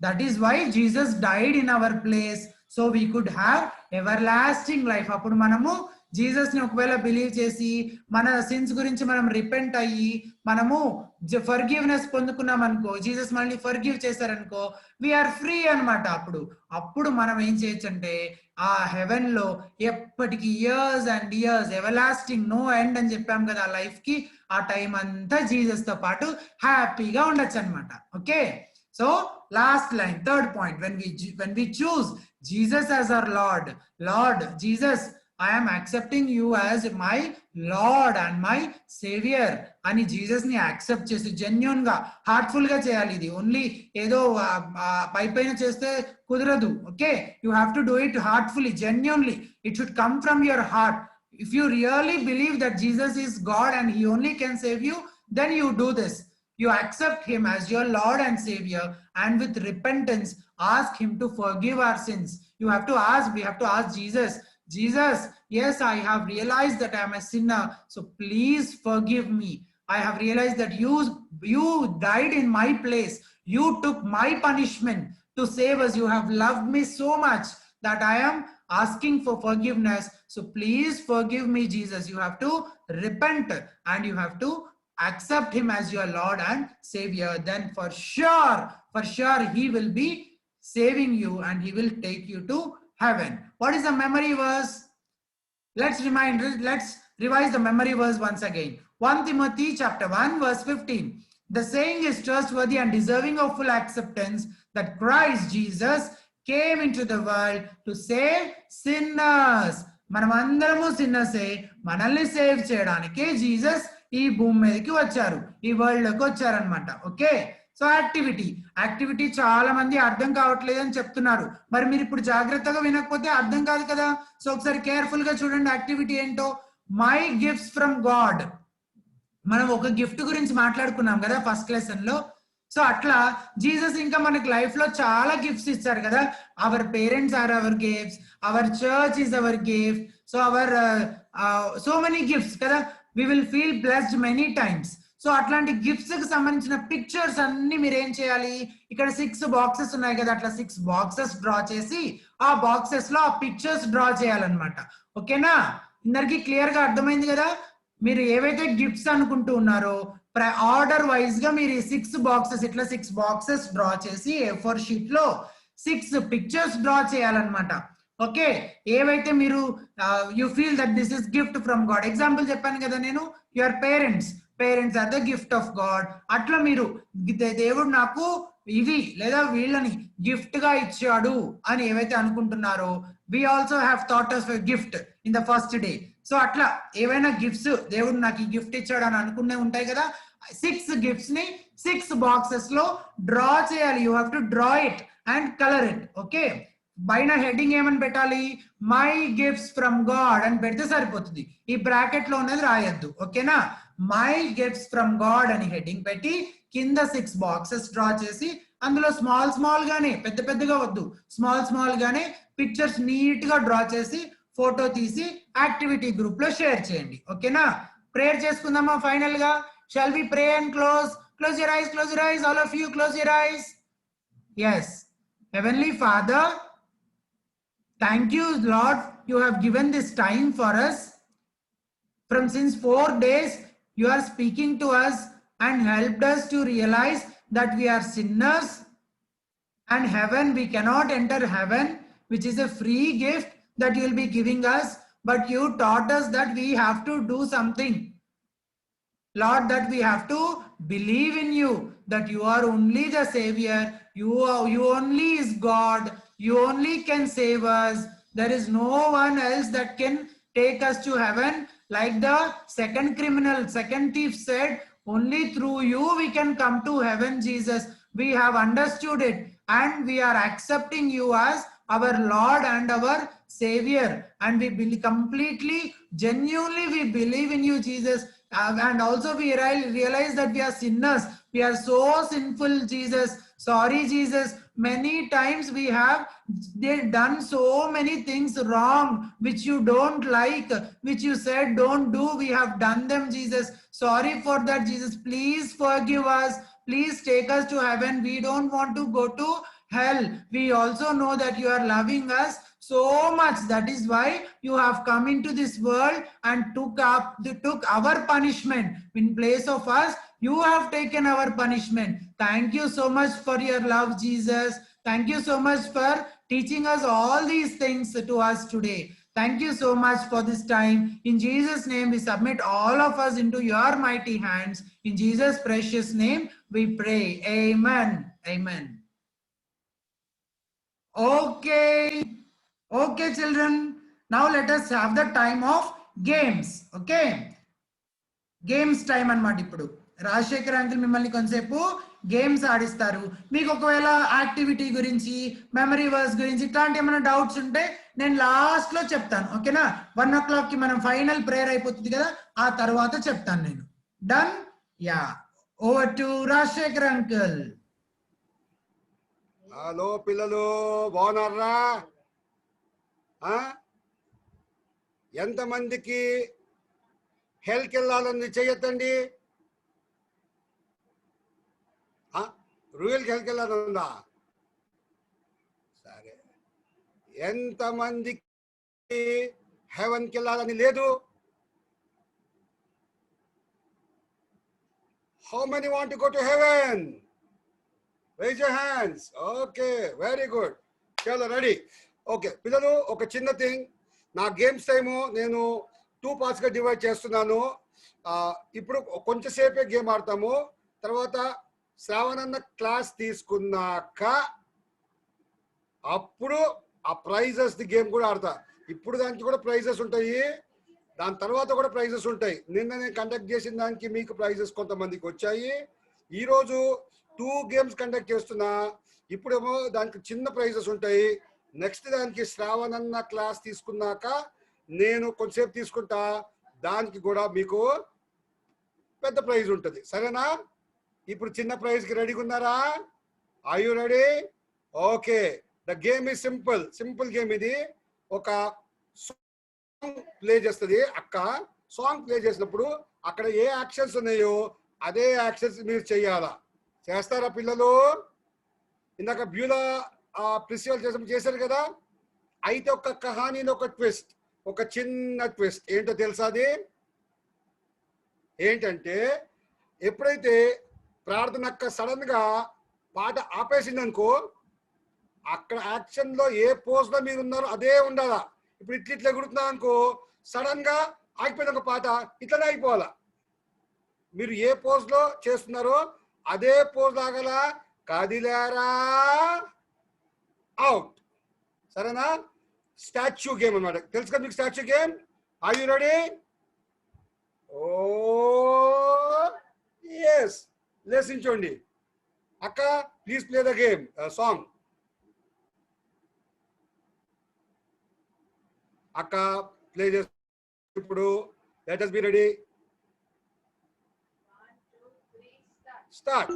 That is why Jesus died in our place, so we could have everlasting life. అప్పుడు మనము Jesus ని ఒకవేళ believe చేసి మన since గురించి మనం repent అయ్యి మనము ఫర్గివ్నెస్ పొందుకున్నాం అనుకో, జీసస్ మనల్ని ఫర్గివ్ చేశారనుకో, వీఆర్ ఫ్రీ అనమాట. అప్పుడు మనం ఏం చేయొచ్చు అంటే ఆ హెవెన్ లో ఎప్పటికి years and years, everlasting, no end అని చెప్పాం కదా ఆ లైఫ్ కి, ఆ టైం అంతా జీసస్ తో పాటు హ్యాపీగా ఉండొచ్చు అనమాట. Okay, so last line, third point, when we choose Jesus as our Lord Jesus, I am accepting you as my Lord and my Savior అని జీసస్ ని యాక్సెప్ట్ చేసి జెన్యూన్ గా, హార్ట్ఫుల్ గా చేయాలి. ఇది ఓన్లీ ఏదో పైపైన చేస్తే కుదరదు. Okay, you have to do it heartfully, genuinely. It should come from your heart. If you really believe that Jesus is God and he only can save you, then you do this. You accept him as your Lord and Savior, and with repentance ask him to forgive our sins. We have to ask Jesus, yes, I have realized that I am a sinner, so please forgive me. I have realized that you died in my place. You took my punishment to save us. You have loved me so much that I am asking for forgiveness. So please forgive me, Jesus. You have to repent and you have to accept him as your Lord and Savior. Then for sure he will be saving you and he will take you to heaven. What is the memory verse? Let's revise the memory verse once again. 1 Timothy chapter 1 verse 15. The saying is trustworthy and deserving of full acceptance that Christ Jesus came into the world to save sinners. మనమందరము సిన్నర్సే. మనల్ని save చేయడానికి Jesus ఈ భూమి మీదకి వచ్చారు, ఈ world లోకి వచ్చారనమాట. ఓకే, సో యాక్టివిటీ చాలా మంది అర్థం కావట్లేదు అని చెప్తున్నారు. మరి మీరు ఇప్పుడు జాగ్రత్తగా వినకపోతే అర్థం కాదు కదా. సో ఒకసారి కేర్ఫుల్ గా చూడండి యాక్టివిటీ ఏంటో. My gifts from God. మనం ఒక గిఫ్ట్ గురించి మాట్లాడుకున్నాం కదా ఫస్ట్ లెసన్ లో. సో అట్లా జీసస్ ఇంకా మనకి లైఫ్ లో చాలా గిఫ్ట్స్ ఇచ్చారు కదా. Our parents are our gifts, our church is our gift. So our so many gifts కదా. We will feel blessed many times. So అట్లాంటి గిఫ్ట్స్ కి సంబంధించిన పిక్చర్స్ అన్ని మీరు ఏం చేయాలి, ఇక్కడ 6 బాక్సెస్ ఉన్నాయి కదా, అట్లా 6 బాక్సెస్ డ్రా చేసి ఆ బాక్సెస్ లో ఆ పిక్చర్స్ డ్రా చేయాలన్నమాట. ఓకేనా, అందరికి క్లియర్ గా అర్థమైంది కదా. మీరు ఏవైతే గిఫ్ట్స్ అనుకుంటూ ఉన్నారో ఆర్డర్ వైజ్ గా మీరు 6 బాక్సెస్, ఇట్లా 6 బాక్సెస్ డ్రా చేసి A4 షీట్ లో 6 పిక్చర్స్ డ్రా చేయాలన్నమాట. ఓకే, ఏవైతే మీరు you feel that this is gift from God. Example చెప్పాను కదా నేను, your parents are the gift of God. అట్లా మీరు దేవుడు నాకు ఇవి లేదా వీళ్ళని గిఫ్ట్ గా ఇచ్చాడు అని ఏవైతే అనుకుంటున్నారో, we also have thought of a gift in the first day. So అట్లా ఏవైనా గిఫ్ట్స్ దేవుడు నాకు ఈ గిఫ్ట్ ఇచ్చాడు అని అనుకునే ఉంటాయి కదా, 6 గిఫ్ట్స్ ని 6 బాక్సెస్ లో డ్రా చేయాలి. You have to draw it and colour it. Okay, పైన హెడ్డింగ్ ఏమని పెట్టాలి, మై గిఫ్ట్స్ ఫ్రమ్ గాడ్ అని పెడితే సరిపోతుంది. ఈ బ్రాకెట్ లో ఉన్నది రాయొద్దు. ఓకేనా, మై గిఫ్ట్స్ ఫ్రమ్ గాడ్ అని హెడ్డింగ్ పెట్టి కింద 6 బాక్సెస్ డ్రా చేసి అందులో స్మాల్ గానే, పెద్దగా వద్దు, స్మాల్ గానే పిక్చర్స్ నీట్ గా డ్రా చేసి ఫోటో తీసి యాక్టివిటీ గ్రూప్ లో షేర్ చేయండి. ఓకేనా, ప్రేయర్ చేసుకుందామా ఫైనల్ గా. Shall we pray and close your eyes, all of you close your eyes. Yes, Heavenly Father, Thank you, Lord. You have given this time for us. From since 4 days, you are speaking to us and helped us to realize that we are sinners, and heaven, we cannot enter heaven, which is a free gift that you will be giving us. But you taught us that we have to do something. Lord, that we have to believe in you, that you are only the Savior, you only is God, you only can save us. There is no one else that can take us to heaven. Like the second criminal, second thief said, only through you we can come to heaven, Jesus. We have understood it and we are accepting you as our Lord and our Savior. And we believe completely, genuinely we believe in you, Jesus. And also we realize that we are sinners. We are so sinful, Jesus. Sorry, Jesus. Many times we have done so many things wrong, which you don't like, which you said don't do. We have done them, Jesus. Sorry for that, Jesus. Please forgive us. Please take us to heaven. We don't want to go to hell. We also know that you are loving us so much. That is why you have come into this world and took our punishment in place of us. You have taken our punishment. Thank you so much for your love, Jesus. Thank you so much for teaching us all these things to us today. Thank you so much for this time. In Jesus' name, we submit all of us into your mighty hands. In Jesus' precious name, we pray. Amen. Amen. Okay. Okay, children. Now let us have the time of games. Okay. Games time అన్నమాట. ఇప్పుడు Rajasekhar uncle మిమ్మల్ని కొంతసేపు games ఆడిస్తారు. మీకు ఒకవేళ activity గురించి, memory verse గురించి ఇట్లాంటి ఏమైనా డౌట్స్ ఉంటే నేను లాస్ట్ లో చెప్తాను. ఓకేనా? 1 o'clock కి మనం ఫైనల్ ప్రేయర్ అయిపోతుంది కదా, ఆ తర్వాత చెప్తాను నేను. Done? Yeah. Over to Rajasekhar uncle. Hello పిల్లలు, బాగున్నారా? ఎంతమందికి హెల్కి వెళ్ళాలని చెయ్యొద్దండి. రూయల్కి హెల్కి వెళ్ళాలనుందా? సరే. ఎంతమందికి హెవెన్కి వెళ్ళాలని లేదు? How many want to go to heaven? Rise your hands. Okay, very good. చలో రెడీ. ఓకే పిల్లలు, ఒక చిన్న థింగ్. నా గేమ్స్ టైము నేను 2 partsగా డివైడ్ చేస్తున్నాను. ఇప్పుడు కొంచెంసేపే గేమ్ ఆడతాము. తర్వాత శ్రావణన్న క్లాస్ తీసుకున్నాక అప్పుడు ఆ ప్రైజెస్ గేమ్ కూడా ఆడతా. ఇప్పుడు దానికి కూడా ప్రైజెస్ ఉంటాయి, దాని తర్వాత కూడా ప్రైజెస్ ఉంటాయి. నిన్న నేను కండక్ట్ చేసిన దానికి మీకు ప్రైజెస్ కొంతమందికి వచ్చాయి. ఈరోజు 2 games కండక్ట్ చేస్తున్నా. ఇప్పుడేమో దానికి చిన్న ప్రైజెస్ ఉంటాయి. నెక్స్ట్ దానికి శ్రావణన్న క్లాస్ తీసుకున్నాక నేను కొంచెంసేపు తీసుకుంటా, దానికి కూడా మీకు పెద్ద ప్రైజ్ ఉంటుంది. సరేనా? ఇప్పుడు చిన్న ప్రైజ్కి రెడీగా ఉన్నారా? Are you ready? Okay. The game is simple game. ఇది ఒక సాంగ్ ప్లే చేస్తుంది అక్క. సాంగ్ ప్లే చేసినప్పుడు అక్కడ ఏ యాక్షన్స్ ఉన్నాయో అదే యాక్షన్స్ మీరు చెయ్యాలా. చేస్తారా పిల్లలు? ఇందాక బ్యూలా ప్రిన్సిపల్ చేశారు కదా. అయితే ఒక కహానీలో ఒక ట్విస్ట్, ఒక చిన్న ట్విస్ట్ ఏంటో తెలుసా? అది ఏంటంటే, ఎప్పుడైతే ప్రార్థన అక్క సడన్ గా పాట ఆపేసింది అనుకో, అక్కడ యాక్షన్ లో ఏ పోజ్ లో మీరు ఉన్నారో అదే ఉండాలా. ఇప్పుడు ఇట్లా ఎగురుతున్నారు అనుకో, సడన్ గా ఆగిపోయిన ఒక పాట ఇట్లనే అయిపోవాలా. మీరు ఏ పోజ్ లో చేస్తున్నారో అదే పోజ్ లాగలా. కదిలారా, అవుట్. సరేనా? స్టాచ్యూ గేమ్ అన్నమాట. తెలుసు కదా మీకు statue game? Are you ready? Oh yes. లేసించండి. అక్క please play the game song. అక్క ప్లే చేసి ఇప్పుడు let us be ready. Start.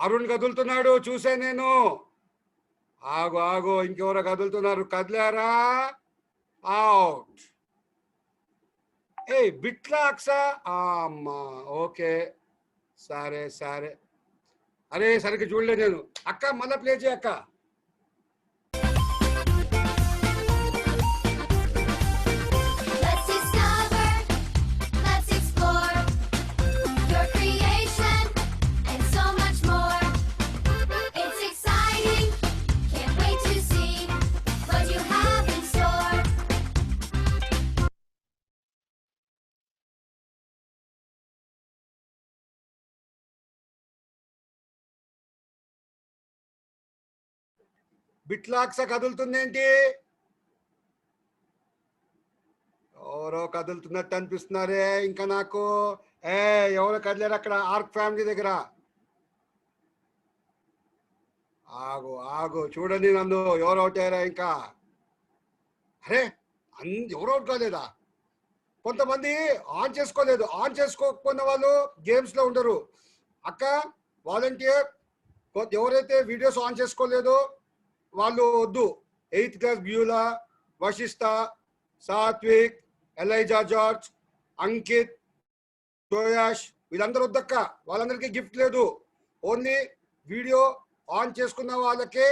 Arun కదులుతున్నాడు చూసా నేను. ఆగు ఆగు, ఇంకెవరో కదులుతున్నారు, కదిలారా? అవుట్. ఏ బిట్లాక్సా? అమ్మా ఓకే, సరే సరే. అరే సరిగ్గా చూడలే నేను. అక్క మళ్ళీ ప్లే చేయ అక్క. Let's discover, let's explore your creation and so much more. It's exciting, can't wait to see what you have in store. బిట్లాక్సా కదులుతుంది ఏంటి? ఎవరో కదులుతున్నట్టు అనిపిస్తున్నారే ఇంకా నాకు. ఎవరో కదిలేరు అక్కడ ఆర్క్ ఫ్యామిలీ దగ్గర. ఆగు ఆగు, చూడండి నన్ను, ఎవరు అవుట్ అయ్యారా ఇంకా? అరే ఎవరు అవుట్ కాలేదా? కొంతమంది ఆన్ చేసుకోలేదు. ఆన్ చేసుకోకపోయిన వాళ్ళు గేమ్స్ లో ఉండరు. అక్క వాలంటీర్, ఎవరైతే వీడియోస్ ఆన్ చేసుకోలేదో వాళ్ళు వద్దు. 8th class Beulah, Vashishta, Satvik, Eliza George, Ankit, Joash, వీళ్ళందరూ వద్దక్క. వాళ్ళందరికీ గిఫ్ట్ లేదు. ఓన్లీ వీడియో ఆన్ చేసుకున్న వాళ్ళకే,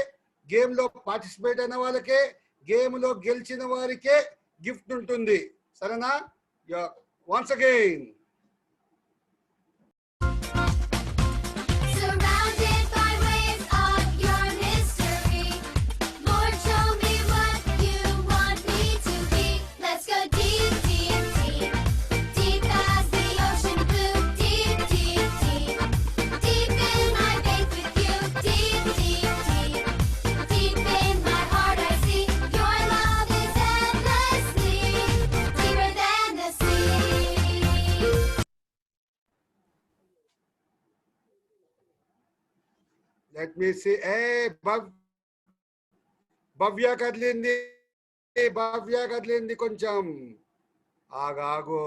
గేమ్ లో పార్టిసిపేట్ అయిన వాళ్ళకే, గేమ్ లో గెలిచిన వారికే గిఫ్ట్ ఉంటుంది. సరేనా? Once again. Surrounded by waves of your mystery, Lord, show me what you want me to be. Let's go deep, deep, deep, deep as the ocean blue. Deep, deep, deep, deep in my faith with you. Deep, deep, deep, deep in my heart I see your love is endlessly deeper than the sea. Let me see. Bhavya కదిలింది, భవ్య కదిలింది కొంచెం. ఆగాగు.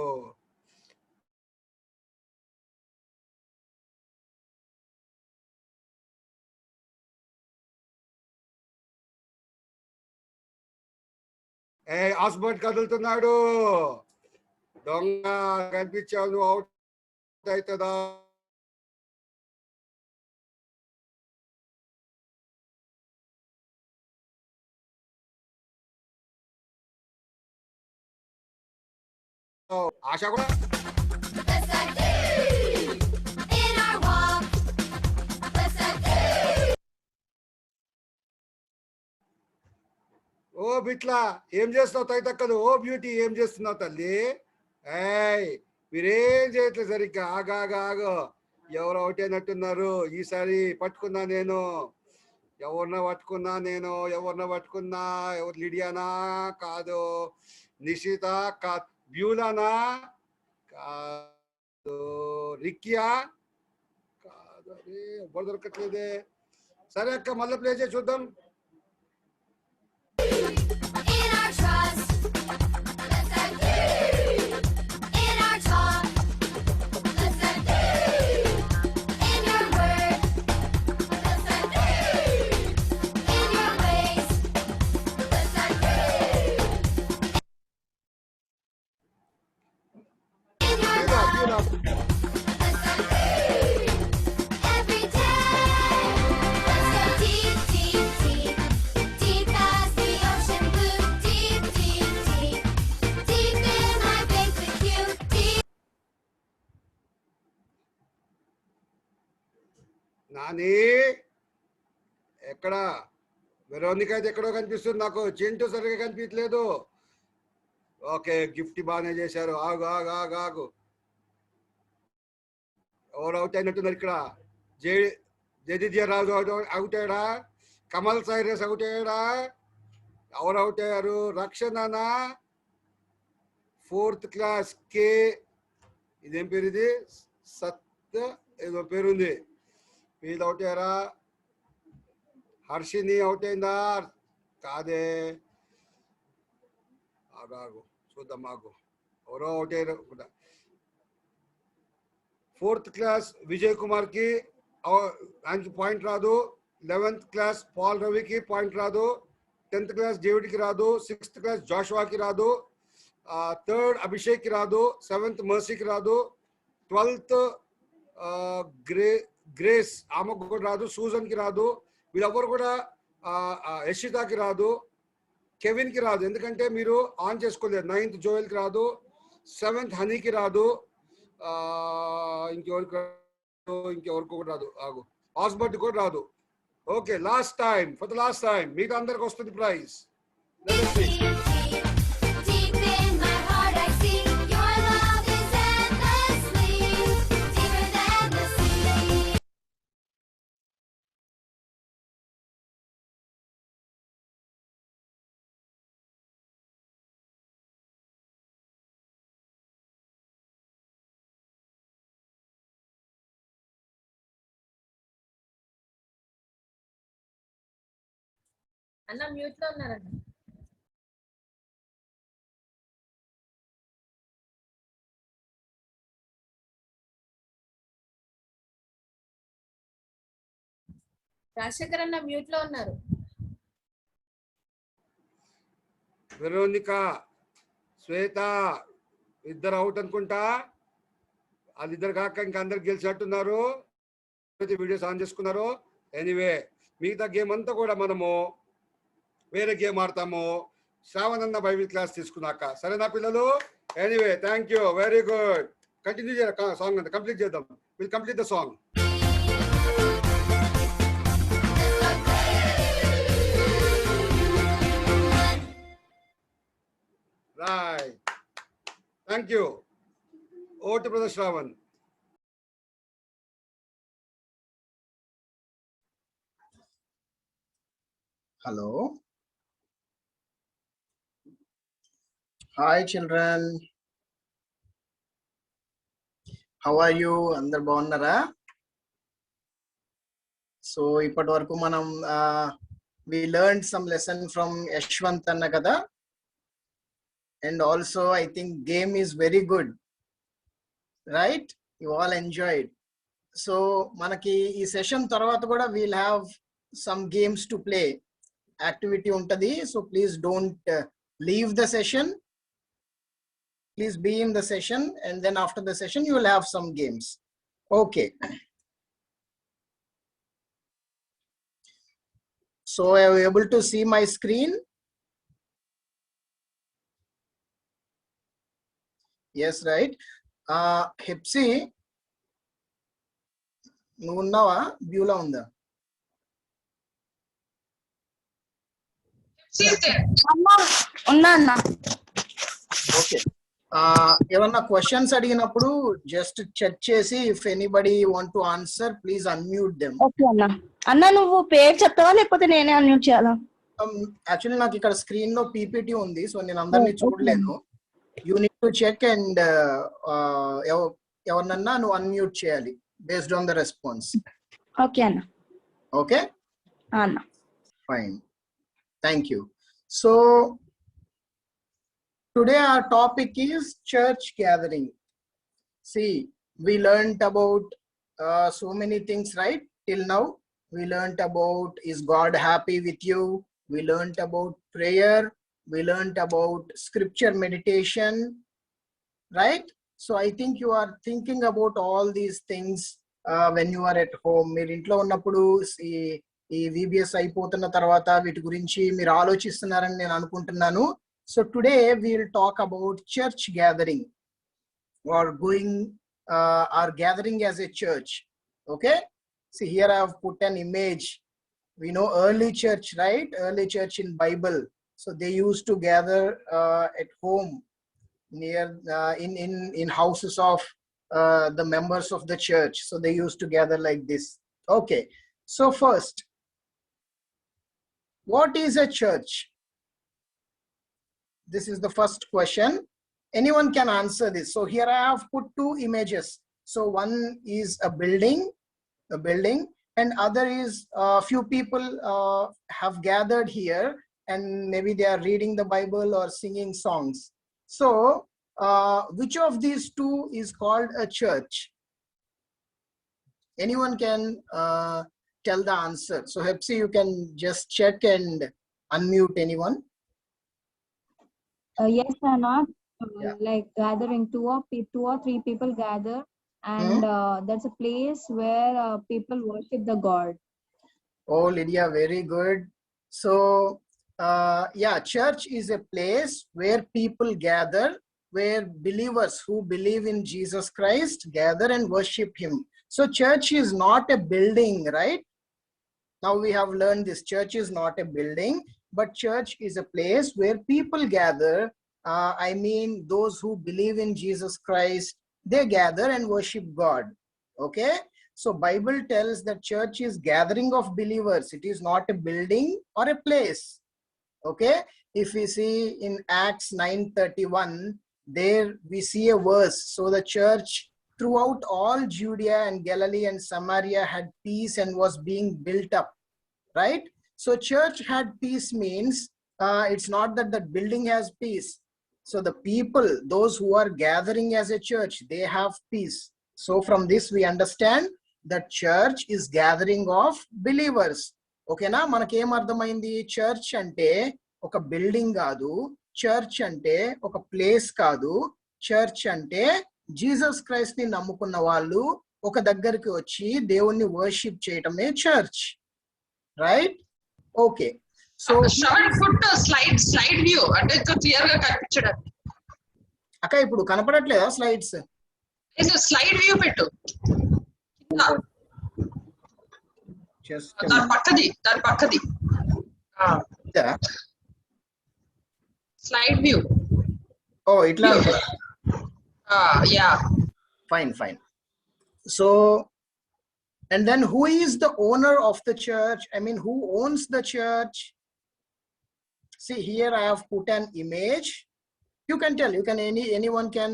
ఆస్బర్ట్ కదులుతున్నాడు. దొంగ కనిపించావు, నువ్వు out అవుతుందా? ఆశ కూడా Let's dive deep in our walk. Let's dive deep. ఓ బిట్లా ఏం చేస్తున్నావు తైతక్కదు? ఓ బ్యూటీ ఏం చేస్తున్నావు తల్లి? మీరేం చేయట్లేదు సరిగ్గా. ఆగాగు, ఎవరు అవుట్ అయినట్టున్నారు. ఈసారి పట్టుకున్నా నేను. ఎవరిన పట్టుకున్నా? ఎవరు? లిడియానా? కాదు. నిషిత? కాదు. బ్యూలానా? కాదు. రిక్కియా? కాదు. అరే ఎవరు దొరకట్లేదే. సరే అక్క మళ్ళీ ప్లే చేసి చూద్దాం. In our trust. Let's dive deep in our talk. Let's dive deep in your word. Let's dive deep in your ways. Let's dive deep in your love. Let's dive deep every day. Let's go deep, deep, deep, deep as the ocean blue. Deep, deep, deep, deep in my faith with you. Deep. Nani ఎక్కడ? Veronica అయితే ఎక్కడో కనిపిస్తుంది నాకు. చింటూ సరిగా కనిపించలేదు. Okay, gift బాగానే చేశారు. ఆగు. ఎవరు అవుట్ అయినట్టున్నారు ఇక్కడ? జదిద్య రాజు అవుట్ అయ్యాడా? కమల్ సైరస్ అవుట్ అయ్యాడా? ఎవరు అవుట్ అయ్యారు? రక్షణనా? 4th క్లాస్ కే, ఇదేం పేరు ఇది? సత్య ఏదో పేరుంది. వీళ్ళు అవుట్ అయ్యారా? హర్షిని అవుట్ అయిందా? కాదే. ఆగాగు చూద్దాం. ఎవరో అవుట్ అయ్యారు. 4th క్లాస్ విజయ్ కుమార్ కి ఆయనకి పాయింట్ రాదు. 11th క్లాస్ పాల్ రవికి పాయింట్ రాదు. 10th క్లాస్ డేవిడ్కి రాదు. 6th క్లాస్ జాషువాకి రాదు. 3rd అభిషేక్కి రాదు. 7th మర్సీకి రాదు. 12th గ్రేస్ ఆమెకు కూడా రాదు. సూజన్కి రాదు. వీళ్ళెవరు కూడా యషితాకి రాదు. కెవిన్కి రాదు, ఎందుకంటే మీరు ఆన్ చేసుకోలేదు. 9th జోయల్కి రాదు. 7th హనీకి రాదు. ఇంకెవరికి కూడా రాదు. ఆస్బర్ట్ కూడా రాదు. Okay, last time, for the last time మీకు అందరికి వస్తుంది praise. Deep in my heart I see your love is endlessly deeper than the sea. అన్న మ్యూట్ లో ఉన్నారన్న. రాజశేఖర్ అన్న మ్యూట్ లో ఉన్నారు. వెరోనికా, శ్వేత ఇద్దరు అవుట్ అనుకుంటా. వాళ్ళిద్దరు కాక ఇంకా అందరు గెలిచినట్టున్నారు. వీడియోస్ ఆన్ చేసుకున్నారు. ఎనీవే, మిగతా గేమ్ అంతా కూడా మనము వేరే గేమ్ ఆడతాము శ్రావణన్న బైబిల్ క్లాస్ తీసుకున్నాక. సరేనా పిల్లలు? Anyway, thank you, very good. Continue చేయాలి సాంగ్ అంతా, కంప్లీట్ చేద్దాం. Will complete the song. Right, thank you. Vote brother Shravan. Hello. Hi children. How are you? అందరు బాగున్నారా? సో ఇప్పటి వరకు మనం we learned some lesson from Yashwant అన్న కదా. And also I think game is very good. Right? You all enjoyed. So మనకి ఈ session తర్వాత కూడా we'll have some games to play. Activity untadi, so please don't leave the session. Please be in the session, and then after the session you will have some games. Okay, so are you able to see my screen? Yes, right. Hepsi nu unnava Beulah unda? ఉన్నా అన్న. Okay, ఏమన్నా questions అడిగినప్పుడు just check చేసి if anybody want to answer please unmute them. Okay అన్న. అన్న నువ్వు పేరు చెప్తావా లేకపోతే నేనే అన్మ్యూట్ చేయాలా? యాక్చువల్లీ నాకు ఇక్కడ స్క్రీన్ లో పీపీటీ ఉంది, సో నేను అందరినీ చూడలేను. You need to check and ఎవరినన్నా నువ్వు అన్మ్యూట్ చేయాలి based on the response. Okay అన్న. ఓకే అన్న. Fine, thank you. So today our topic is church gathering. See, we learned about so many things, right? Till now we learned about is God happy with you, we learned about prayer, we learned about scripture meditation, right? So I think you are thinking about all these things when you are at home. మీరు ఇంట్లో ఉన్నప్పుడు ఈ VBS అయిపోతున్న తర్వాత వీటి గురించి మీరు ఆలోచిస్తున్నారని నేను అనుకుంటున్నాను. So today we'll talk about church gathering or going or gathering as a church. Okay, see here I have put an image. We know early church, right? Early church in Bible. So they used to gather at home near in houses of the members of the church. So they used to gather like this. Okay, so first, what is a church? This is the first question. Anyone can answer this. So here I have put two images. So one is a building, and other is a few people have gathered here, and maybe they are reading the Bible or singing songs. So which of these two is called a church? Anyone can tell the answer. So Hepsi, you can just check and unmute anyone. Yes, Anna. Yeah. Like gathering, two or three people gather, and that's a place where people worship the God. Oh, Lydia, very good. So, yeah, church is a place where people gather, where believers who believe in Jesus Christ gather and worship Him. So, church is not a building, right? Now we have learned this. Church is not a building, but church is a place where people gather. I mean, those who believe in Jesus Christ, they gather and worship God. Okay? So Bible tells that church is gathering of believers. It is not a building or a place. Okay? If we see in Acts 9:31, there we see a verse. So the church throughout all Judea and Galilee and Samaria had peace and was being built up, right? So church had peace means it's not that the building has peace. So the people, those who are gathering as a church, they have peace. So from this we understand that church is gathering of believers. Okay na? Manakem ardhamaindi church ante oka building kaadu, church ante oka place kaadu, church ante Jesus Christ ni nammukunna vallu oka దగ్గరికి వచ్చి దేవుణ్ణి worship చేయటమే church, right? Okay. So slide view అంటే clear గా కనిపించడానికి. అక్క ఇప్పుడు కనపడట్లేదా slides? Slide view పెట్టు. జస్ట్ దాని పక్కది స్లైడ్ వ్యూ. ఓ ఇట్లా. Yeah, fine fine. So and then who is the owner of the church? I mean, who owns the church? See here I have put an image. You can tell, anyone can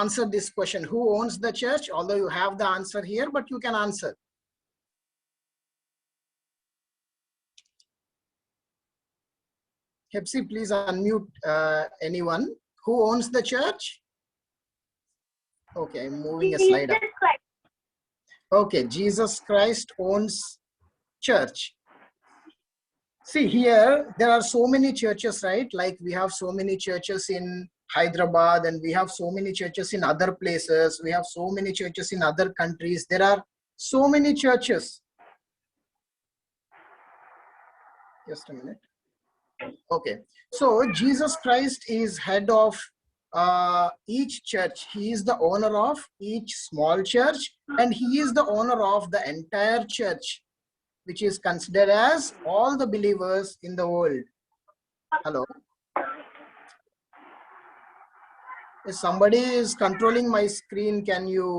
answer this question. Who owns the church? Although you have the answer here, but you can answer. Hepsi, please unmute anyone. Who owns the church? Okay, I'm moving a slide up. Okay, Jesus Christ owns church. See here, there are so many churches, right? Like we have so many churches in Hyderabad and we have so many churches in other places. We have so many churches in other countries. There are so many churches. Just a minute. Okay, so Jesus Christ is head of each church. He is the owner of each small church and he is the owner of the entire church, which is considered as all the believers in the world. Hello? If somebody is controlling my screen, can you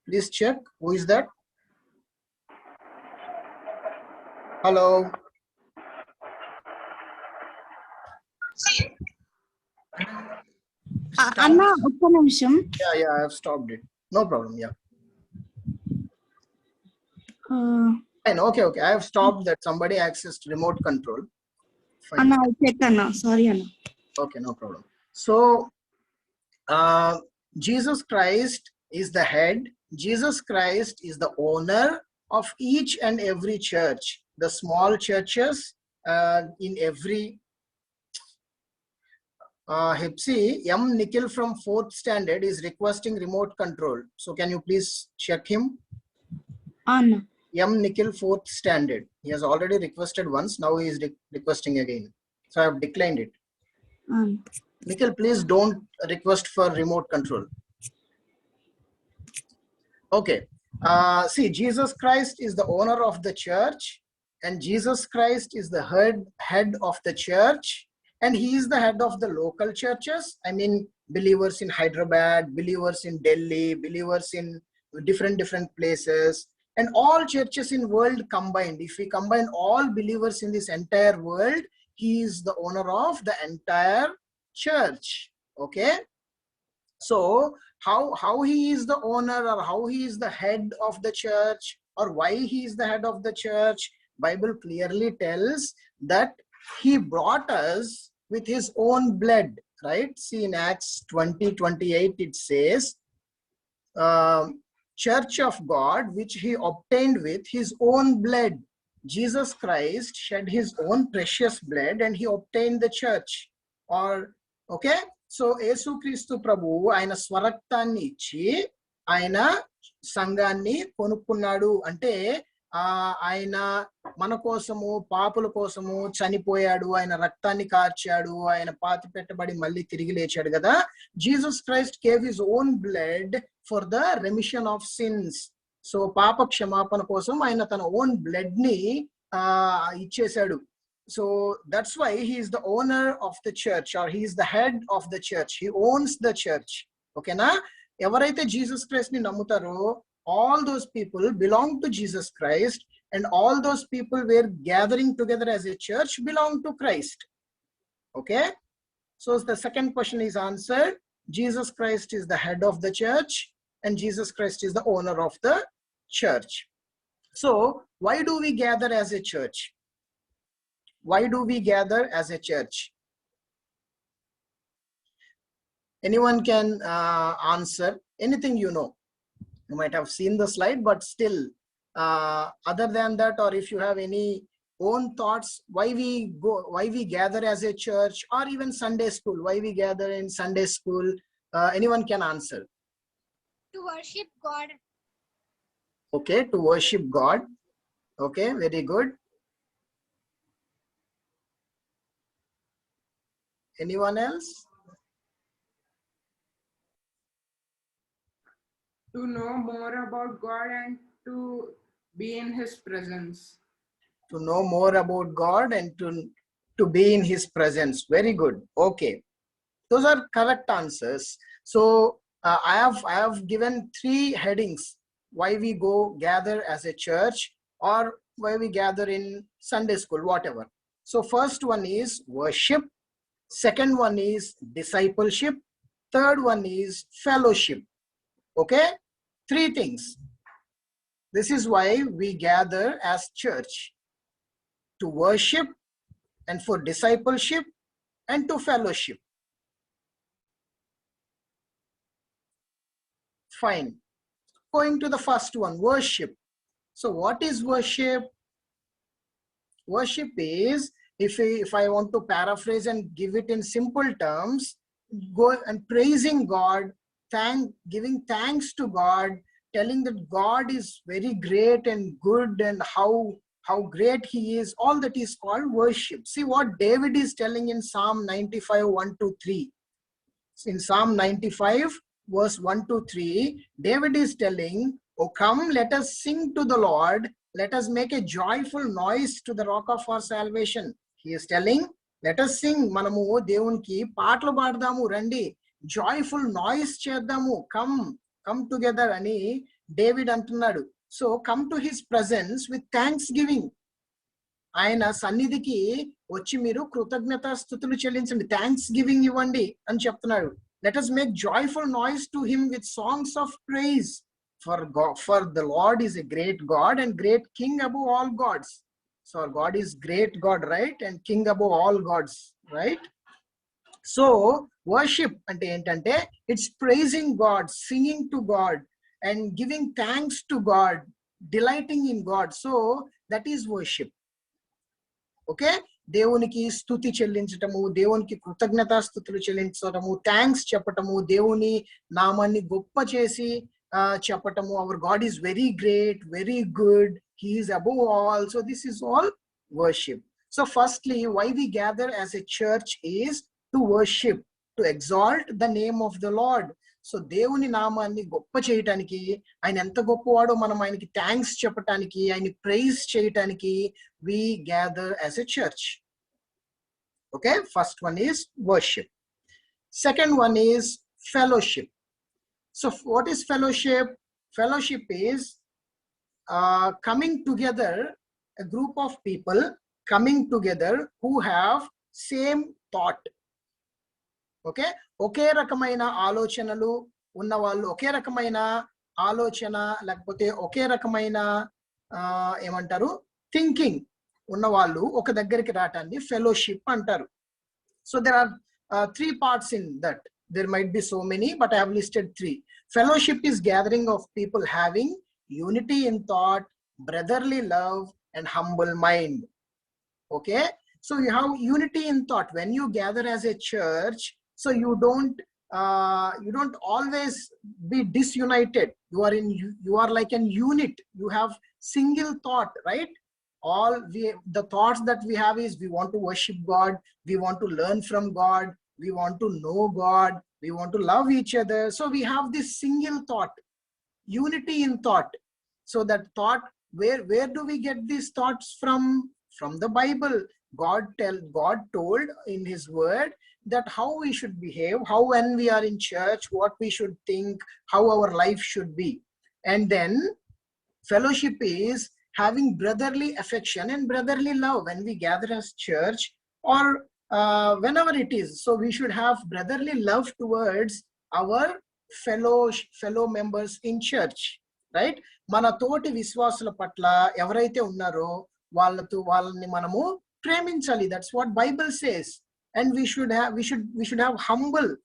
please check who is that? Hello? Anna, ఒక్క నిమిషం. Yeah, I have stopped it. No problem, yeah. Fine, okay. I have stopped that. Somebody accessed remote control. Fine. Anna, I'll check, Anna. Sorry, Anna. Okay, no problem. So, Jesus Christ is the head. Jesus Christ is the owner of each and every church. The small churches in every Hepsi, M. Nikhil from 4th standard is requesting remote control. So can you please check him? Anna. M. Nikhil 4th standard. He has already requested once. Now he is requesting again. So I have declined it. Nikhil, please don't request for remote control. Okay. See, Jesus Christ is the owner of the church and Jesus Christ is the head of the church. And he is the head of the local churches. I mean, believers in Hyderabad, believers in Delhi, believers in different places, and all churches in world combined. If we combine all believers in this entire world, he is the owner of the entire church. Okay. So how he is the owner or how he is the head of the church or why he is the head of the church, Bible clearly tells that he brought us with his own blood, right? See in Acts 20:28 it says, church of God, which he obtained with his own blood. Jesus Christ shed his own precious blood and he obtained the church. Or, okay, so Yesu Kristu Prabhu ఆయన స్వరక్తాన్ని ఇచ్చి ఆయన సంఘాన్ని కొనుక్కున్నాడు. అంటే ఆయన మన కోసము పాపుల కోసము చనిపోయాడు, ఆయన రక్తాన్ని కార్చాడు, ఆయన పాతి పెట్టబడి మళ్ళీ తిరిగి లేచాడు కదా. Jesus Christ gave his own blood for the remission of sins. So పాప క్షమాపణ కోసం ఆయన తన ఓన్ బ్లడ్ ని ఇచ్చేశాడు. So that's why he is the owner of the church, or he is the head of the church. He owns the church. ఓకేనా? ఎవరైతే Jesus Christ ని నమ్ముతారో all those people belong to Jesus Christ, and all those people were gathering together as a church belong to Christ. Okay, so the second question is answered. Jesus Christ is the head of the church and Jesus Christ is the owner of the church. So why do we gather as a church? Why do we gather as a church? Anyone can answer anything you know. You might have seen the slide, but still, other than that, or if you have any own thoughts, why we gather as a church, or even Sunday school, why we gather in Sunday school, anyone can answer. To worship God. Okay, to worship God. Okay, very good. Anyone else? To know more about God and to be in his presence. To know more about God and to be in his presence. Very good. Okay, those are correct answers. So I have given 3 headings why we go gather as a church, or why we gather in Sunday school, whatever. So first one is worship, second one is discipleship, third one is fellowship. Okay, 3 things. This is why we gather as church: to worship, and for discipleship, and to fellowship. Fine. Going to the first one, worship. So what is worship? Worship is, if I want to paraphrase and give it in simple terms, go and praising God, giving thanks to God, telling that God is very great and good, and how great he is. All that is called worship. See what David is telling in Psalm 95, 1-3. In Psalm 95 verse 1-3, David is telling, "Oh come, let us sing to the Lord, let us make a joyful noise to the rock of our salvation." He is telling, let us sing, manamu దేవునికి పాటలు పాడదాము, రండి, joyful noise చేద్దాము, come together అని David అంటున్నాడు. So come to his presence with thanks giving. ఆయన సన్నిధికి వచ్చి మీరు కృతజ్ఞతాస్తుతులు చెల్లించండి, థ్యాంక్స్ గివింగ్ ఇవ్వండి అని చెప్తున్నాడు. Let us make joyful noise to him with songs of praise, for the Lord is a great God and great King above all gods. So our God is great God, right, and King above all gods, right? So worship ante entante, it's praising God, singing to God, and giving thanks to God, delighting in God. So that is worship. Okay, దేవునికి స్తుతి చెల్లించటము, దేవునికి కృతజ్ఞతాస్తుతులు చెల్లించటము, thanks చెప్పటము, దేవుని నామాన్ని గొప్ప చేసి చెప్పటము. Our God is very great, very good, he is above all. So this is all worship. So firstly, why we gather as a church is to worship, to exalt the name of the Lord. So దేవుని నామాన్ని గొప్ప చేయటానికి, ఆయన ఎంత గొప్పవాడో మనం ఆయనకి thanks చెప్పటానికి, ఆయన ప్రైజ్ చేయటానికి we gather as a church. Okay, first one is worship. Second one is fellowship. So what is fellowship? Fellowship is coming together, a group of people coming together who have same thought. Okay, ఒకే రకమైన ఆలోచనలు ఉన్నవాళ్ళు, ఒకే రకమైన ఆలోచన లేకపోతే ఒకే రకమైన ఏమంటారు thinking ఉన్నవాళ్ళు ఒక దగ్గరికి రావటాన్ని ఫెలోషిప్ అంటారు. So there are 3 parts in that. There might be so many, but I have listed 3. Fellowship is gathering of people having unity in thought, brotherly love, and humble mind. Okay, so you have unity in thought when you gather as a church. So you don't always be disunited. You are like an unit. You have single thought, right? The thoughts that we have is we want to worship God, we want to learn from God, we want to know God, we want to love each other. So we have this single thought, unity in thought. So that thought, where do we get these thoughts from? From the Bible. God told in his word that how we should behave, how when we are in church, what we should think, how our life should be. And then fellowship is having brotherly affection and brotherly love when we gather as church, or whenever it is. So we should have brotherly love towards our fellow members in church, right? మన తోటి విశ్వాసుల పట్ల ఎవరైతే ఉన్నారో వాళ్ళని మనము ప్రేమించాలి. That's what Bible says. And we should have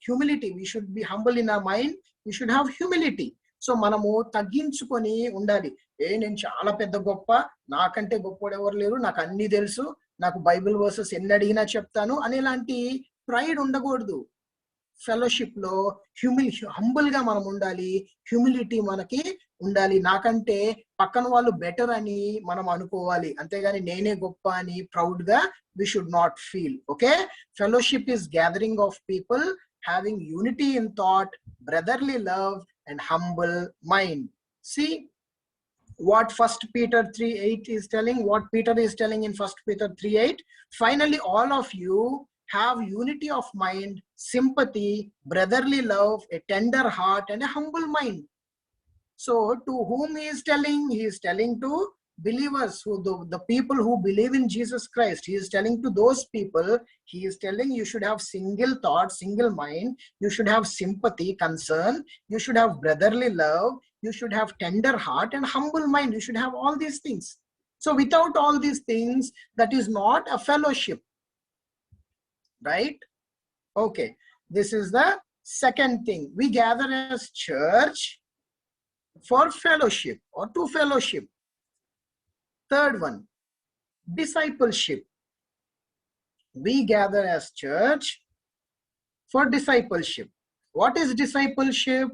humility. We should be humble in our mind. We should have humility. So మనము తగ్గించుకొని ఉండాలి. నేను చాలా పెద్ద గొప్ప, నాకంటే గొప్పవాడు ఎవరు లేరు, నాకు అన్ని తెలుసు, నాకు బైబిల్ వర్సెస్ ఎన్ని అడిగినా చెప్తాను అనేలాంటి ప్రైడ్ ఉండకూడదు. ఫెలోషిప్ లో హంబుల్ గా మనం ఉండాలి, హ్యూమిలిటీ మనకి ఉండాలి. నాకంటే పక్కన వాళ్ళు బెటర్ అని మనం అనుకోవాలి, అంతేగాని నేనే గొప్ప అని ప్రౌడ్ గా we should not feel. Okay, fellowship is gathering of people having unity in thought, brotherly love, and humble mind. See what 1 Peter 3:8 is telling, what Peter is telling in 1 Peter 3:8. Finally, all of you have unity of mind, sympathy, brotherly love, a tender heart, and a humble mind. So to whom he is telling? He is telling to believers, who the people who believe in Jesus Christ. He is telling to those people, he is telling you should have single thought, single mind, you should have sympathy, concern, you should have brotherly love, you should have tender heart and humble mind. You should have all these things. So without all these things, that is not a fellowship, right? Okay, this is the second thing. We gather as church for fellowship or to fellowship. Third one, discipleship. We gather as church for discipleship. What is discipleship?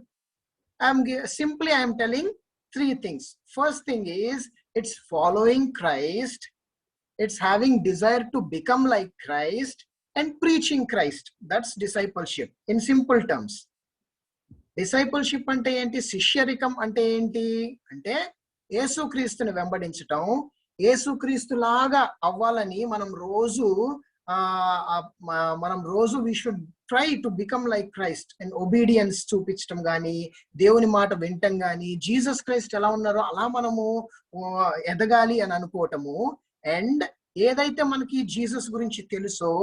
I am telling 3 things. First thing is, it's following Christ, it's having desire to become like Christ, and preaching Christ. That's discipleship in simple terms. Discipleship ante enti, శిష్యరికం అంటే ఏంటి అంటే యేసుక్రీస్తుని వెంబడించటం, యేసుక్రీస్తులాగా అవ్వాలని మనం రోజు we should try to become like Christ and obedience చూపించటం గాని, దేవుని మాట వినటం గాని, జీసస్ క్రైస్ట్ ఎలా ఉన్నారో అలా మనము ఎదగాలి అని అనుకోవటము. అండ్ ఏదైతే మనకి జీసస్ గురించి తెలుసో,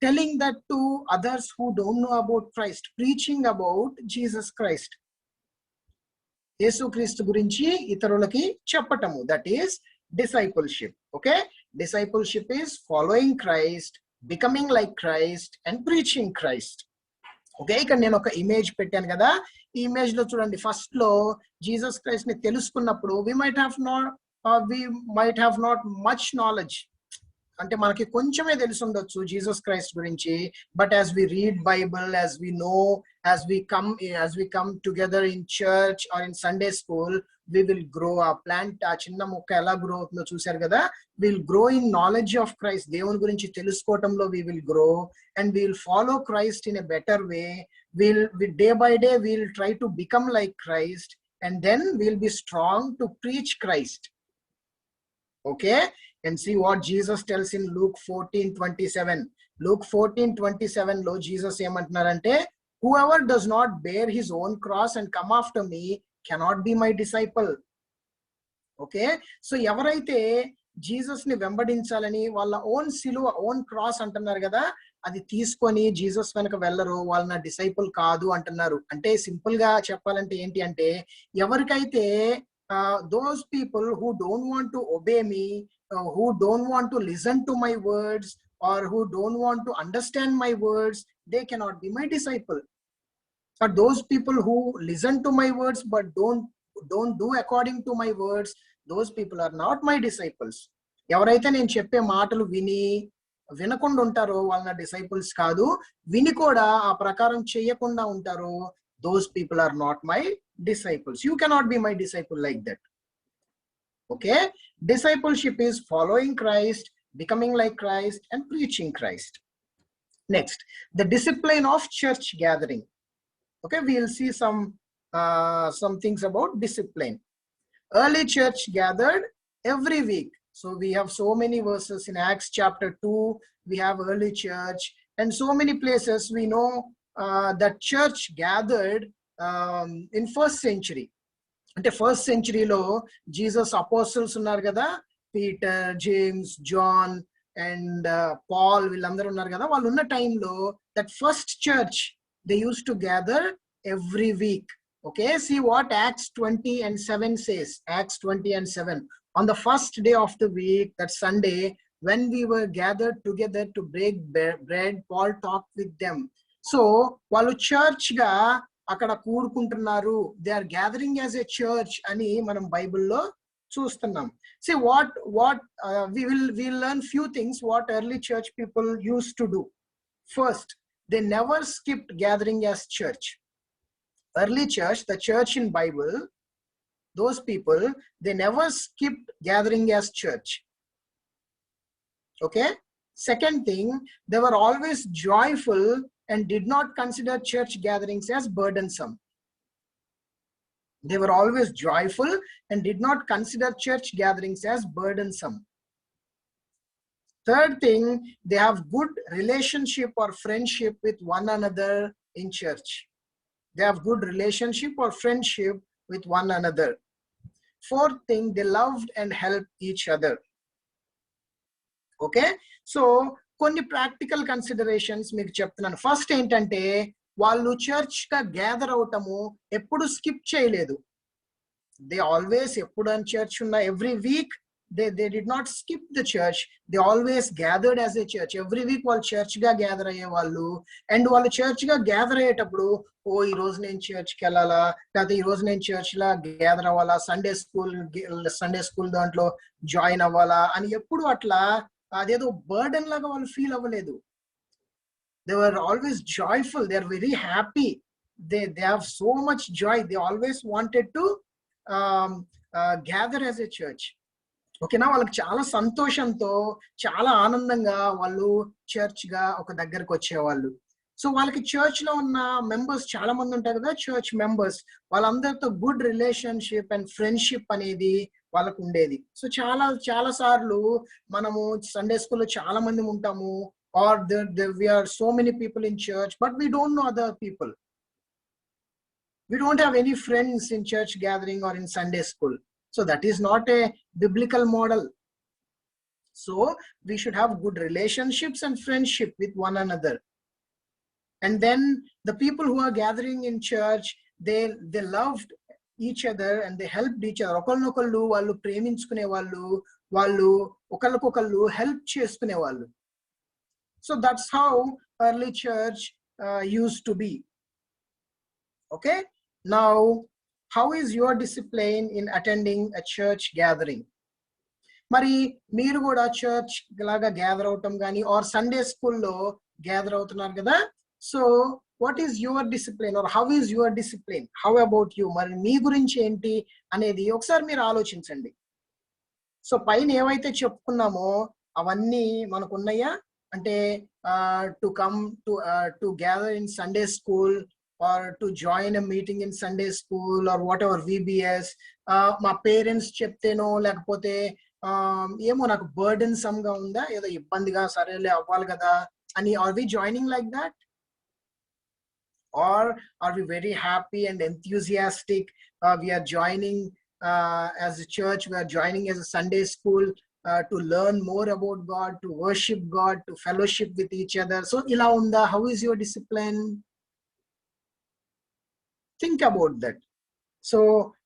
telling that to others who don't know about Christ, preaching about Jesus Christ. యేసుక్రీస్తు గురించి ఇతరులకి చెప్పటము, that is discipleship. Okay, discipleship is following Christ, becoming like Christ, and preaching Christ. Okay, ఇక్కడ నేను ఒక ఇమేజ్ పెట్టాను కదా, ఈ ఇమేజ్ లో చూడండి, ఫస్ట్ లో జీసస్ క్రైస్ట్ ని తెలుసుకున్నప్పుడు we might have not much knowledge. అంటే మనకి కొంచెమే తెలిసి ఉండొచ్చు జీసస్ క్రైస్ట్ గురించి. But as we read Bible, as we know, as we come together in church or in Sunday school, we will grow. ఆ plant, ఆ చిన్న మొక్క ఎలా గ్రో అవుతుందో చూసారు కదా, will grow in knowledge of Christ. దేవుని గురించి తెలుసుకోవటంలో we will grow, and we will follow Christ in a better way. Day by day we will try to become like Christ, and then we will be strong to preach Christ. Okay, and see what Jesus tells in Luke 14:27. Luke 14:27 లో Jesus ఏమంటున్నారంటే, whoever does not bear his own cross and come after me cannot be my disciple. Okay, so ఎవరైతే Jesus ని వెంబడించాలని వాళ్ళ own సిలువ, own cross అంటున్నారు కదా, అది తీసుకొని జీసస్ వెనక వెళ్ళరు, వాళ్ళ నా డిసైపుల్ కాదు అంటున్నారు. అంటే సింపుల్ గా చెప్పాలంటే ఏంటి అంటే, ఎవరికైతే those people who don't want to obey me, who don't want to listen to my words, or who don't want to understand my words, they cannot be my disciple. or those people who listen to my words but don't do according to my words, those people are not my disciples. ఎవరైతే నేను చెప్పే మాటలు వినకుండా ఉంటారో వాళ్ళ disciples కాదు. విని కూడా ఆ ప్రకారం చేయకుండా ఉంటారో, those people are not my disciples. You cannot be my disciple like that. Okay, discipleship is following Christ, becoming like Christ, and preaching Christ. Next, the discipline of church gathering. Okay, we'll see some things about discipline. Early church gathered every week. So we have so many verses in Acts chapter 2. We have early church, and so many places we know that church gathered in first century. అంటే first సెంచరీలో Jesus apostles ఉన్నారు కదా, Peter, James, John and Paul, వీళ్ళందరూ ఉన్నారు కదా. వాళ్ళు ఉన్న టైంలో that first church they use to gather every week. Okay, see what Acts 20 and 7 says. Acts 20 and 7. On the first day of the week, that Sunday, when we were gathered together to break bread, Paul talked with them. So, వాళ్ళు church గా అక్కడ కూడుకుంటున్నారు. They are gathering as a church అని మనం బైబిల్లో చూస్తున్నాం. See what we'll learn few things what early church people used to do. First, they never skipped gathering as church. Early church, the church in Bible, those people, they never skipped gathering as church. Okay, second thing, they were always joyful and did not consider church gatherings as burdensome. They were always joyful and did not consider church gatherings as burdensome. Third thing, they have good relationship or friendship with one another in church. They have good relationship or friendship with one another. Fourth thing, they loved and helped each other. Okay, so కొన్ని practical considerations మీకు చెప్తున్నాను. First ఏంటంటే, వాళ్ళు church గా gather అవటము ఎప్పుడు skip చేయలేదు. They always, ఎప్పుడు అని చర్చ్ ఉన్న every week they did not skip the church. They always gathered as a church. Every week వాళ్ళు చర్చ్ గా గ్యాదర్ అయ్యే వాళ్ళు. అండ్ వాళ్ళు చర్చ్ గా గ్యాదర్ అయ్యేటప్పుడు, ఓ ఈ రోజు నేను చర్చ్కి వెళ్ళాలా, లేకపోతే ఈ రోజు నేను చర్చ్ లా గ్యాదర్ అవ్వాలా, సండే స్కూల్ దాంట్లో జాయిన్ అవ్వాలా అని ఎప్పుడు అట్లా అదేదో బర్డెన్ లాగా వాళ్ళు ఫీల్ అవ్వలేదు. They were always joyful. They are very happy. They have so much joy. They always wanted to gather as a church. ఓకేనా, వాళ్ళకి చాలా సంతోషంతో, చాలా ఆనందంగా వాళ్ళు చర్చ్ గా ఒక దగ్గరకు వచ్చేవాళ్ళు. సో వాళ్ళకి చర్చ్ లో ఉన్న మెంబర్స్ చాలా మంది ఉంటారు కదా, చర్చ్ మెంబర్స్, వాళ్ళందరితో గుడ్ రిలేషన్షిప్ అండ్ ఫ్రెండ్షిప్ అనేది వాళ్ళకు ఉండేది. సో చాలా సార్లు మనము సండే స్కూల్లో చాలా మంది ఉంటాము, or we are so many people in church, but we don't know other people. We don't have any friends in church gathering or in Sunday school. So that is not a biblical model. So we should have good relationships and friendship with one another. And then the people who are gathering in church, they loved each other and they helped each other. ఒకళ్ళనొకళ్ళు వాళ్ళు ప్రేమించుకునే వాళ్ళు, వాళ్ళు ఒకళ్ళకొకళ్ళు help చేసుకునే వాళ్ళు. So that's how early church used to be. Okay, now how is your discipline in attending a church gathering? మరి మీరు కూడా చర్చ్ లాగా గ్యాదర్ అవటం కానీ ఆర్ సండే స్కూల్లో గ్యాదర్ అవుతున్నారు కదా. So what is your discipline or how is your discipline, how about you, మరి మీ గురించి ఏంటి అనేది ఒకసారి మీరు ఆలోచించండి. సో పైన ఏవైతే చెప్పుకున్నామో అవన్నీ మనకు ఉన్నాయా అంటే, to come to gather in Sunday school or to join a meeting in Sunday school or whatever, VBS, మా పేరెంట్స్ చెప్తేనో లేకపోతే ఏమో నాకు బర్డెన్సమ్ గా ఉందా, ఏదో ఇబ్బందిగా, సరేలే అవ్వాలి కదా అని, are we joining like that, or are we very happy and enthusiastic, we are joining as a church, we are joining as a Sunday school to learn more about God, to worship God, to fellowship with each other. So ila unda, how is your discipline? Think about that. So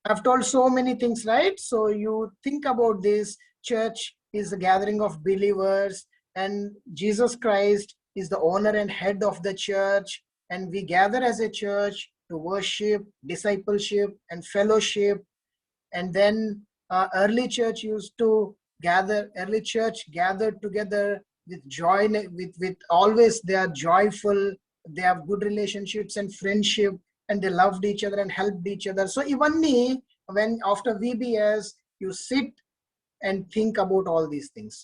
I've told so many things, right? So you think about this. Church is a gathering of believers, and Jesus Christ is the owner and head of the church, and we gather as a church to worship, discipleship, and fellowship. And then early church used to gather, early church gathered together with joy, with always they are joyful, they have good relationships and friendship, and they loved each other and helped each other. So even when after VBS, you sit and think about all these things.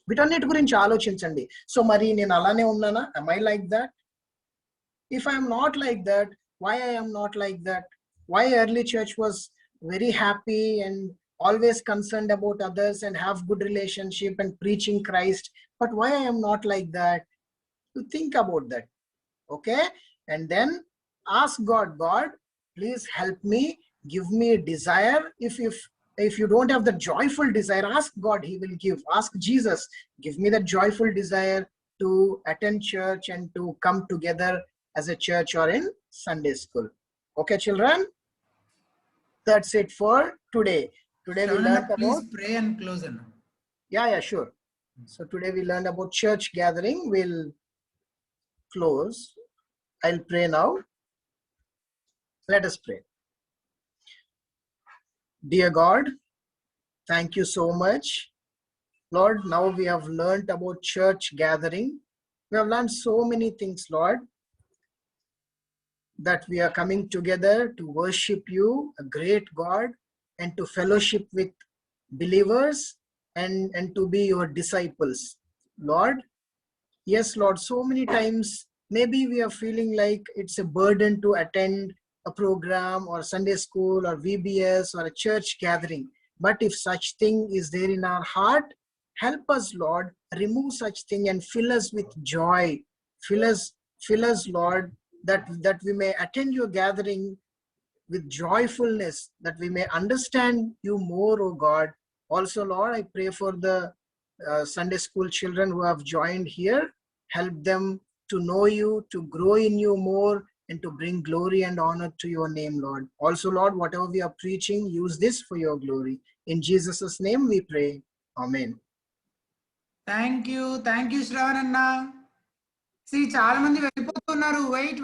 వీటన్నిటి గురించి ఆలోచించండి. So మరి నేను అలానే ఉన్నానా? Am I like that? If I am not like that, why I am not like that? Why early church was very happy and always concerned about others and have good relationship and preaching Christ, but why I am not like that? You think about that, okay? And then ask God, God, please help me, give me a desire. If you don't have the joyful desire, ask God, he will give. Ask Jesus, give me the joyful desire to attend church and to come together as a church or in Sunday school. Okay, children? That's it for today. Today we learned about... Please pray and close. Yeah, sure. So today we learned about church gathering. We'll close. I'll pray now. Let us pray. Dear God, thank you so much. Lord, now we have learned about church gathering. We have learned so many things, Lord, that we are coming together to worship you, a great God, and to fellowship with believers and to be your disciples. Lord, yes, Lord, so many times maybe we are feeling like it's a burden to attend a program or Sunday school or VBS or a church gathering. But if such thing is there in our heart, help us, Lord, remove such thing and fill us with joy. Fill us, Lord, that we may attend your gathering with joyfulness, that we may understand you more, O God. Also, Lord, I pray for the Sunday school children who have joined here. Help them to know you, to grow in you more, and to bring glory and honor to your name, Lord. Also, Lord, whatever we are preaching, use this for your glory. In Jesus' name we pray. Amen. Thank you, Shravan Anna. See, చాలా మంది వెళ్ళిపోతున్నారు. Wait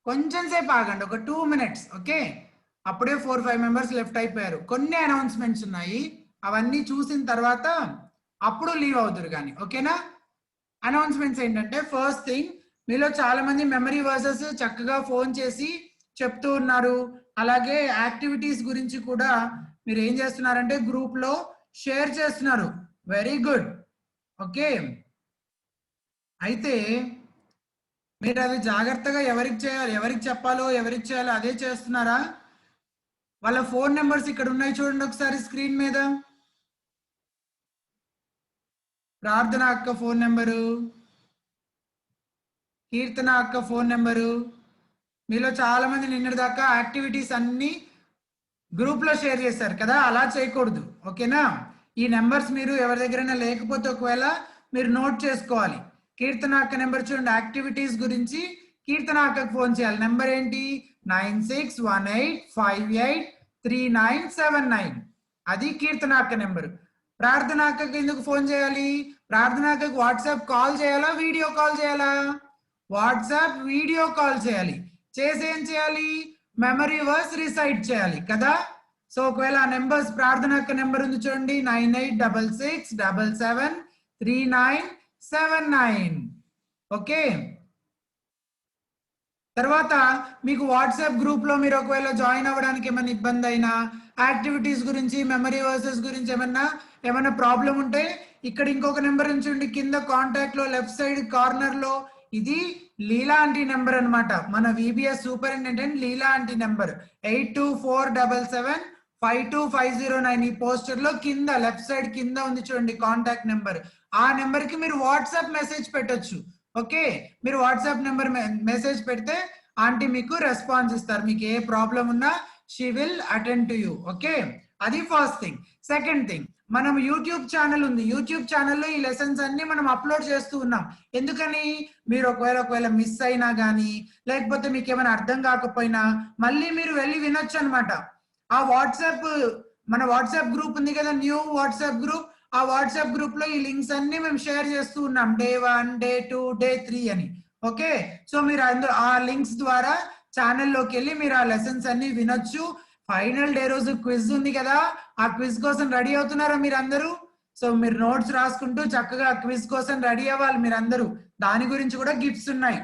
కొంచెం సేపు ఆగండి, ఒక 2 minutes. Okay, అప్పుడే 4-5 members left అయిపోయారు. కొన్ని అనౌన్స్మెంట్స్ ఉన్నాయి, అవన్నీ చూసిన తర్వాత అప్పుడు లీవ్ అవుతారు కానీ, ఓకేనా? అనౌన్స్మెంట్స్ ఏంటంటే, ఫస్ట్ థింగ్, మీలో చాలా మంది మెమరీ వర్సెస్ చక్కగా ఫోన్ చేసి చెప్తూ ఉన్నారు. అలాగే యాక్టివిటీస్ గురించి కూడా మీరు ఏం చేస్తున్నారంటే గ్రూప్ లో షేర్ చేస్తున్నారు. Very good. ఓకే, అయితే మీరు అది జాగ్రత్తగా ఎవరికి చెప్పాలో ఎవరికి చేయాలో అదే చేస్తున్నారా? వాళ్ళ ఫోన్ నెంబర్స్ ఇక్కడ ఉన్నాయి చూడండి ఒకసారి స్క్రీన్ మీద. ప్రార్థన అక్క ఫోన్ నెంబరు, కీర్తన అక్క ఫోన్ నెంబరు. మీలో చాలా మంది నిన్నటిదాకా యాక్టివిటీస్ అన్ని గ్రూప్ లో షేర్ చేశారు కదా, అలా చేయకూడదు. ఓకేనా? ఈ నెంబర్స్ మీరు ఎవరి దగ్గరైనా లేకపోతే ఒకవేళ మీరు నోట్ చేసుకోవాలి. కీర్తన అక్క నెంబర్ చూడండి, యాక్టివిటీస్ గురించి కీర్తన అక్కకు ఫోన్ చేయాలి. నెంబర్ ఏంటి? 9618583979. అది కీర్తన అక్క నెంబరు. ప్రార్థన అక్కకి ఎందుకు ఫోన్ చేయాలి? ప్రార్థన అక్కకు వాట్సాప్ కాల్ చేయాలా, వీడియో కాల్ చేయాలా? వాట్సాప్ వీడియో కాల్ చేయాలి. చేసి ఏం చేయాలి? మెమరీ వర్స్ రిసైట్ చేయాలి కదా. సో ఒకవేళ ఆ నెంబర్స్, ప్రార్థన అక్క నెంబర్ ఉంది చూడండి, 9866773979. ఓకే, తర్వాత మీకు వాట్సాప్ గ్రూప్ లో మీరు ఒకవేళ జాయిన్ అవ్వడానికి ఏమైనా ఇబ్బంది అయినా, యాక్టివిటీస్ గురించి, మెమరీ వర్సెస్ గురించి ఏమైనా ప్రాబ్లం ఉంటే ఇక్కడ ఇంకొక నెంబర్ ఉంచండి కింద కాంటాక్ట్ లో లెఫ్ట్ సైడ్ కార్నర్ లో. ఇది లీలా ఆంటీ నెంబర్ అన్నమాట. మన VBS సూపరింటెండెంట్ లీలా ఆంటీ నెంబర్ 824777525009. ఈ పోస్టర్ లో కింద లెఫ్ట్ సైడ్ కింద ఉంది చూడండి కాంటాక్ట్ నెంబర్. ఆ నెంబర్ కి మీరు వాట్సాప్ మెసేజ్ పెట్టొచ్చు. ఓకే, మీరు వాట్సాప్ నెంబర్ మెసేజ్ పెడితే ఆంటీ మీకు రెస్పాన్స్ ఇస్తారు. మీకు ఏ ప్రాబ్లం ఉన్నా she will attend to you. Okay, అది ఫస్ట్ థింగ్. సెకండ్ థింగ్, మనం యూట్యూబ్ ఛానల్ ఉంది. యూట్యూబ్ ఛానల్లో ఈ లెసన్స్ అన్ని మనం అప్లోడ్ చేస్తూ ఉన్నాం. ఎందుకని? మీరు ఒకవేళ మిస్ అయినా కానీ, లేకపోతే మీకు ఏమైనా అర్థం కాకపోయినా మళ్ళీ మీరు వెళ్ళి వినొచ్చు అనమాట. ఆ మన వాట్సాప్ గ్రూప్ ఉంది కదా, న్యూ వాట్సాప్ గ్రూప్. ఆ వాట్సాప్ గ్రూప్ లో ఈ లింక్స్ అన్ని మేము షేర్ చేస్తూ ఉన్నాం. Day 1, Day 2, Day 3 అని. ఓకే, సో మీరు అందులో ఆ లింక్స్ ద్వారా ఛానల్లోకి వెళ్ళి మీరు ఆ లెసన్స్ అన్ని వినొచ్చు. ఫైనల్ డే రోజు క్విజ్ ఉంది కదా, ఆ క్విజ్ కోసం రెడీ అవుతున్నారా మీరు అందరూ? సో మీరు నోట్స్ రాసుకుంటూ చక్కగా క్విజ్ కోసం రెడీ అవ్వాలి మీరు అందరూ. దాని గురించి కూడా గిఫ్ట్స్ ఉన్నాయి.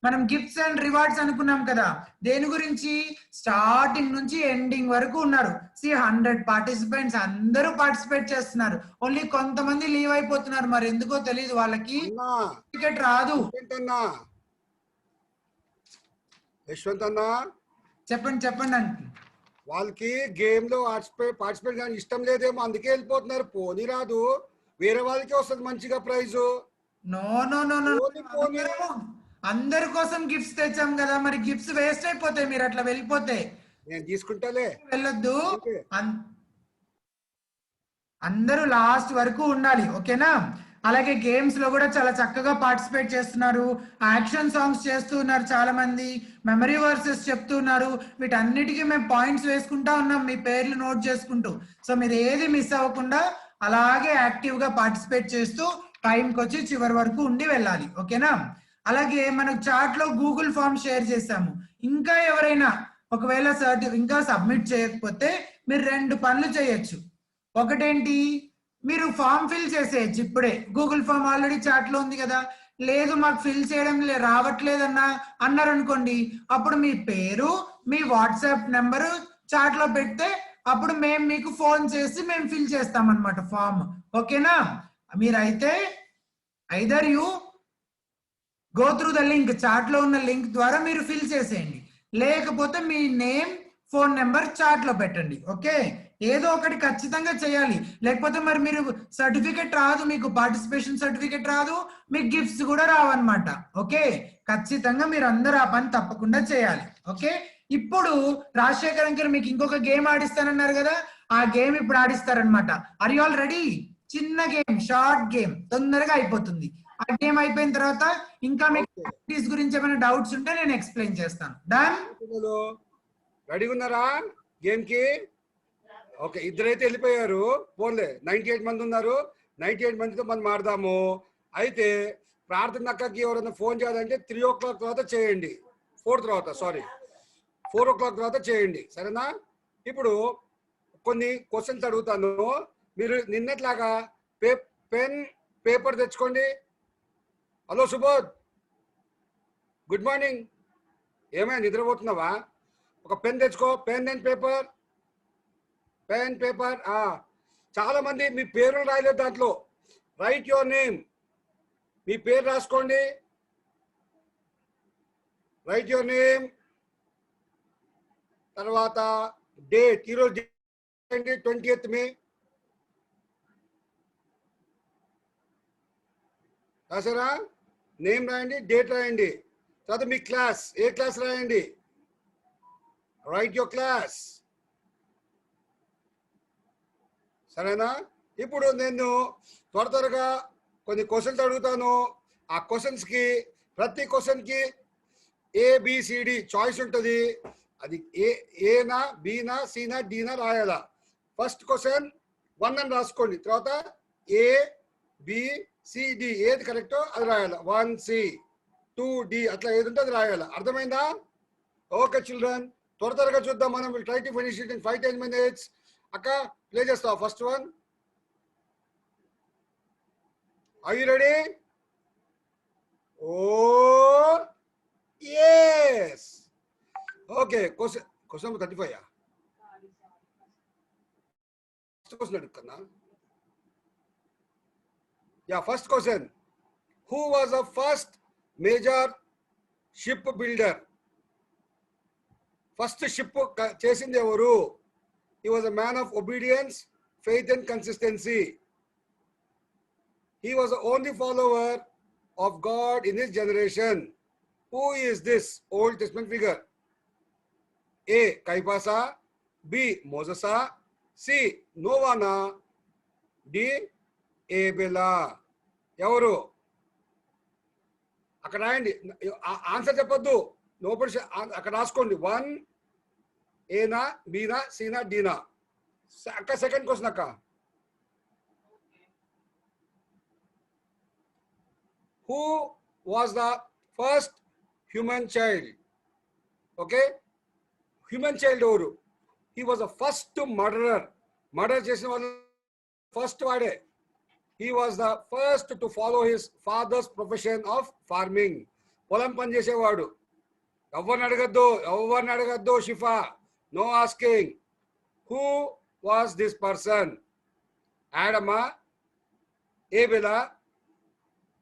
మనం గిఫ్ట్స్ అండ్ రివార్డ్స్ అనుకున్నాం కదా, దేని గురించి? స్టార్టింగ్ నుంచి ఎండింగ్ వరకు ఉన్నారు. 100 పార్టిసిపెంట్స్ అందరూ పార్టిసిపేట్ చేస్తున్నారు. ఓన్లీ కొంతమంది లీవ్ అయిపోతున్నారు, మరి ఎందుకో తెలియదు, వాళ్ళకి టికెట్ రాదు. యశ్వంత్ అన్న చెప్పండి చెప్పండి అంటే వాళ్ళకి గేమ్ లో పార్టిసిపేట్ కానీ ఇష్టం లేదేమో, అందుకే వెళ్ళిపోతున్నారు. పోనీ రాదు, వేరే వాళ్ళకి వస్తుంది మంచిగా prize. No no no no, అందరి కోసం గిఫ్ట్స్ తెచ్చాం కదా, మరి గిఫ్ట్స్ వేస్ట్ అయిపోతాయి మీరు అట్లా వెళ్ళిపోతే. నేను తీసుకుంటాలే, వెళ్ళొద్దు. అందరూ లాస్ట్ వరకు ఉండాలి, ఓకేనా? అలాగే గేమ్స్ లో కూడా చాలా చక్కగా పార్టిసిపేట్ చేస్తున్నారు. యాక్షన్ సాంగ్స్ చేస్తున్నారు, చాలా మంది మెమరీ వర్సెస్ చెప్తున్నారు. వీటన్నిటికీ మేము పాయింట్స్ వేసుకుంటా ఉన్నాం, మీ పేర్లు నోట్ చేసుకుంటూ. సో మీరు ఏది మిస్ అవ్వకుండా అలాగే యాక్టివ్ గా పార్టిసిపేట్ చేస్తూ టైంకి వచ్చి చివరి వరకు ఉండి వెళ్ళాలి, ఓకేనా? అలాగే మనకు చాట్ లో గూగుల్ ఫామ్ షేర్ చేసాము. ఇంకా ఎవరైనా ఒకవేళ ఇంకా సబ్మిట్ చేయకపోతే మీరు 2 పనులు చేయొచ్చు. ఒకటేంటి, మీరు ఫామ్ ఫిల్ చేసేయచ్చు ఇప్పుడే. గూగుల్ ఫామ్ ఆల్రెడీ చాట్ లో ఉంది కదా. లేదు మాకు ఫిల్ చేయడం రావట్లేదన్నా అన్నారు అనుకోండి, అప్పుడు మీ పేరు మీ వాట్సాప్ నెంబరు చాట్ లో పెడితే అప్పుడు మేము మీకు ఫోన్ చేసి మేము ఫిల్ చేస్తాం అన్నమాట ఫామ్, ఓకేనా? మీరైతే either you go through the link, chat లో ఉన్న లింక్ ద్వారా మీరు ఫిల్ చేసేయండి, లేకపోతే మీ నేమ్ ఫోన్ నెంబర్ చాట్ లో పెట్టండి, ఓకే? ఏదో ఒకటి ఖచ్చితంగా చేయాలి, లేకపోతే మరి మీరు సర్టిఫికెట్ రాదు, మీకు పార్టిసిపేషన్ సర్టిఫికెట్ రాదు, మీకు గిఫ్ట్స్ కూడా రావన్నమాట, ఓకే? ఖచ్చితంగా మీరు అందరూ ఆ పని తప్పకుండా చేయాలి, ఓకే? ఇప్పుడు రాజశేఖర్ అంకర్ మీకు ఇంకొక గేమ్ ఆడిస్తానన్నారు కదా, ఆ గేమ్ ఇప్పుడు ఆడిస్తారనమాట. Are you all ready? చిన్న గేమ్, షార్ట్ గేమ్, తొందరగా అయిపోతుంది. ఆ గేమ్ అయిపోయిన తర్వాత ఇంకా మీకు యాక్టివిటీస్ గురించి ఏమైనా డౌట్స్ ఉంటే నేను ఎక్స్ప్లెయిన్ చేస్తాను. డన్? రెడీ ఉన్నారా గేమ్ కి? ఓకే, ఇద్దరైతే వెళ్ళిపోయారు, పోన్లే 98 మంది ఉన్నారు. 98 మందితో మనం ఆడదాము. అయితే ప్రార్థన అక్కకి ఎవరైనా ఫోన్ చేయాలంటే 3 o'clock తర్వాత చేయండి, 4 o'clock తర్వాత చేయండి, సరేనా? ఇప్పుడు కొన్ని క్వశ్చన్స్ అడుగుతాను, మీరు నిన్నట్లాగా పెన్ పేపర్ తెచ్చుకోండి. Hello Subodh, good morning. ఏమైనా నిద్రపోతున్నావా? ఒక పెన్ తెచ్చుకో, పెన్ అండ్ పేపర్. చాలా మంది మీ పేరు రాయలేదు దాంట్లో. రైట్ యువర్ నేమ్, మీ పేరు రాసుకోండి. రైట్ యువర్ నేమ్, తర్వాత డేట్, ఈరోజు 20th May రాసారా? నేమ్ రాయండి, డేట్ రాయండి, తర్వాత మీ క్లాస్, ఏ క్లాస్ రాయండి. రైట్ యువర్ క్లాస్, సరేనా? ఇప్పుడు నేను త్వరగా కొన్ని క్వశ్చన్స్ అడుగుతాను. ఆ క్వశ్చన్స్కి ప్రతి క్వశ్చన్కి ABCD చాయిస్ ఉంటుంది. అది ఏనా, బీనా, సీనా, డీనా రాయాలా. ఫస్ట్ క్వశ్చన్ 1 అని రాసుకోండి, తర్వాత ABCD ఏది కరెక్టో అది రాయాలి. 1C 2D అట్లా ఏది ఉంటే అది రాయాలి. అర్థమైందా? ఓకే చిల్డ్రన్, త్వరగా చూద్దాం మనం. Will try to finish it in 5-10 minutes. అక్క ప్లే చేస్తావా first one? Are you ready? Oh yes. Okay, question number 35. First question అడుగుతున్నా. First question. Who was the first major ship builder? First ship చేసింది ఎవరు? He was a man of obedience, faith and consistency. He was the only follower of God in his generation. Who is this Old Testament figure? A. Kaipasa, B. Mosesa, C. Novana, D. Abela. ఎవరు? అక్కడ రాయండి, answer చెప్పొద్దు, nobody అక్కడ రాసుకోండి. 1 ఏనా, బీనా, సీనా, డీనా. అక్క సెకండ్ క్వశ్చన్ అక్క. Who was the first human child. Okay, human child ఎవరు? He was the first murderer. Murder చేసిన వాళ్ళు ఫస్ట్ వాడే. He was the first to follow his father's profession of farming. పొలం పని చేసేవాడు. ఎవరిని అడగద్దు Shifa, no asking. Who was this person? ఆడమా, ఏబెలా,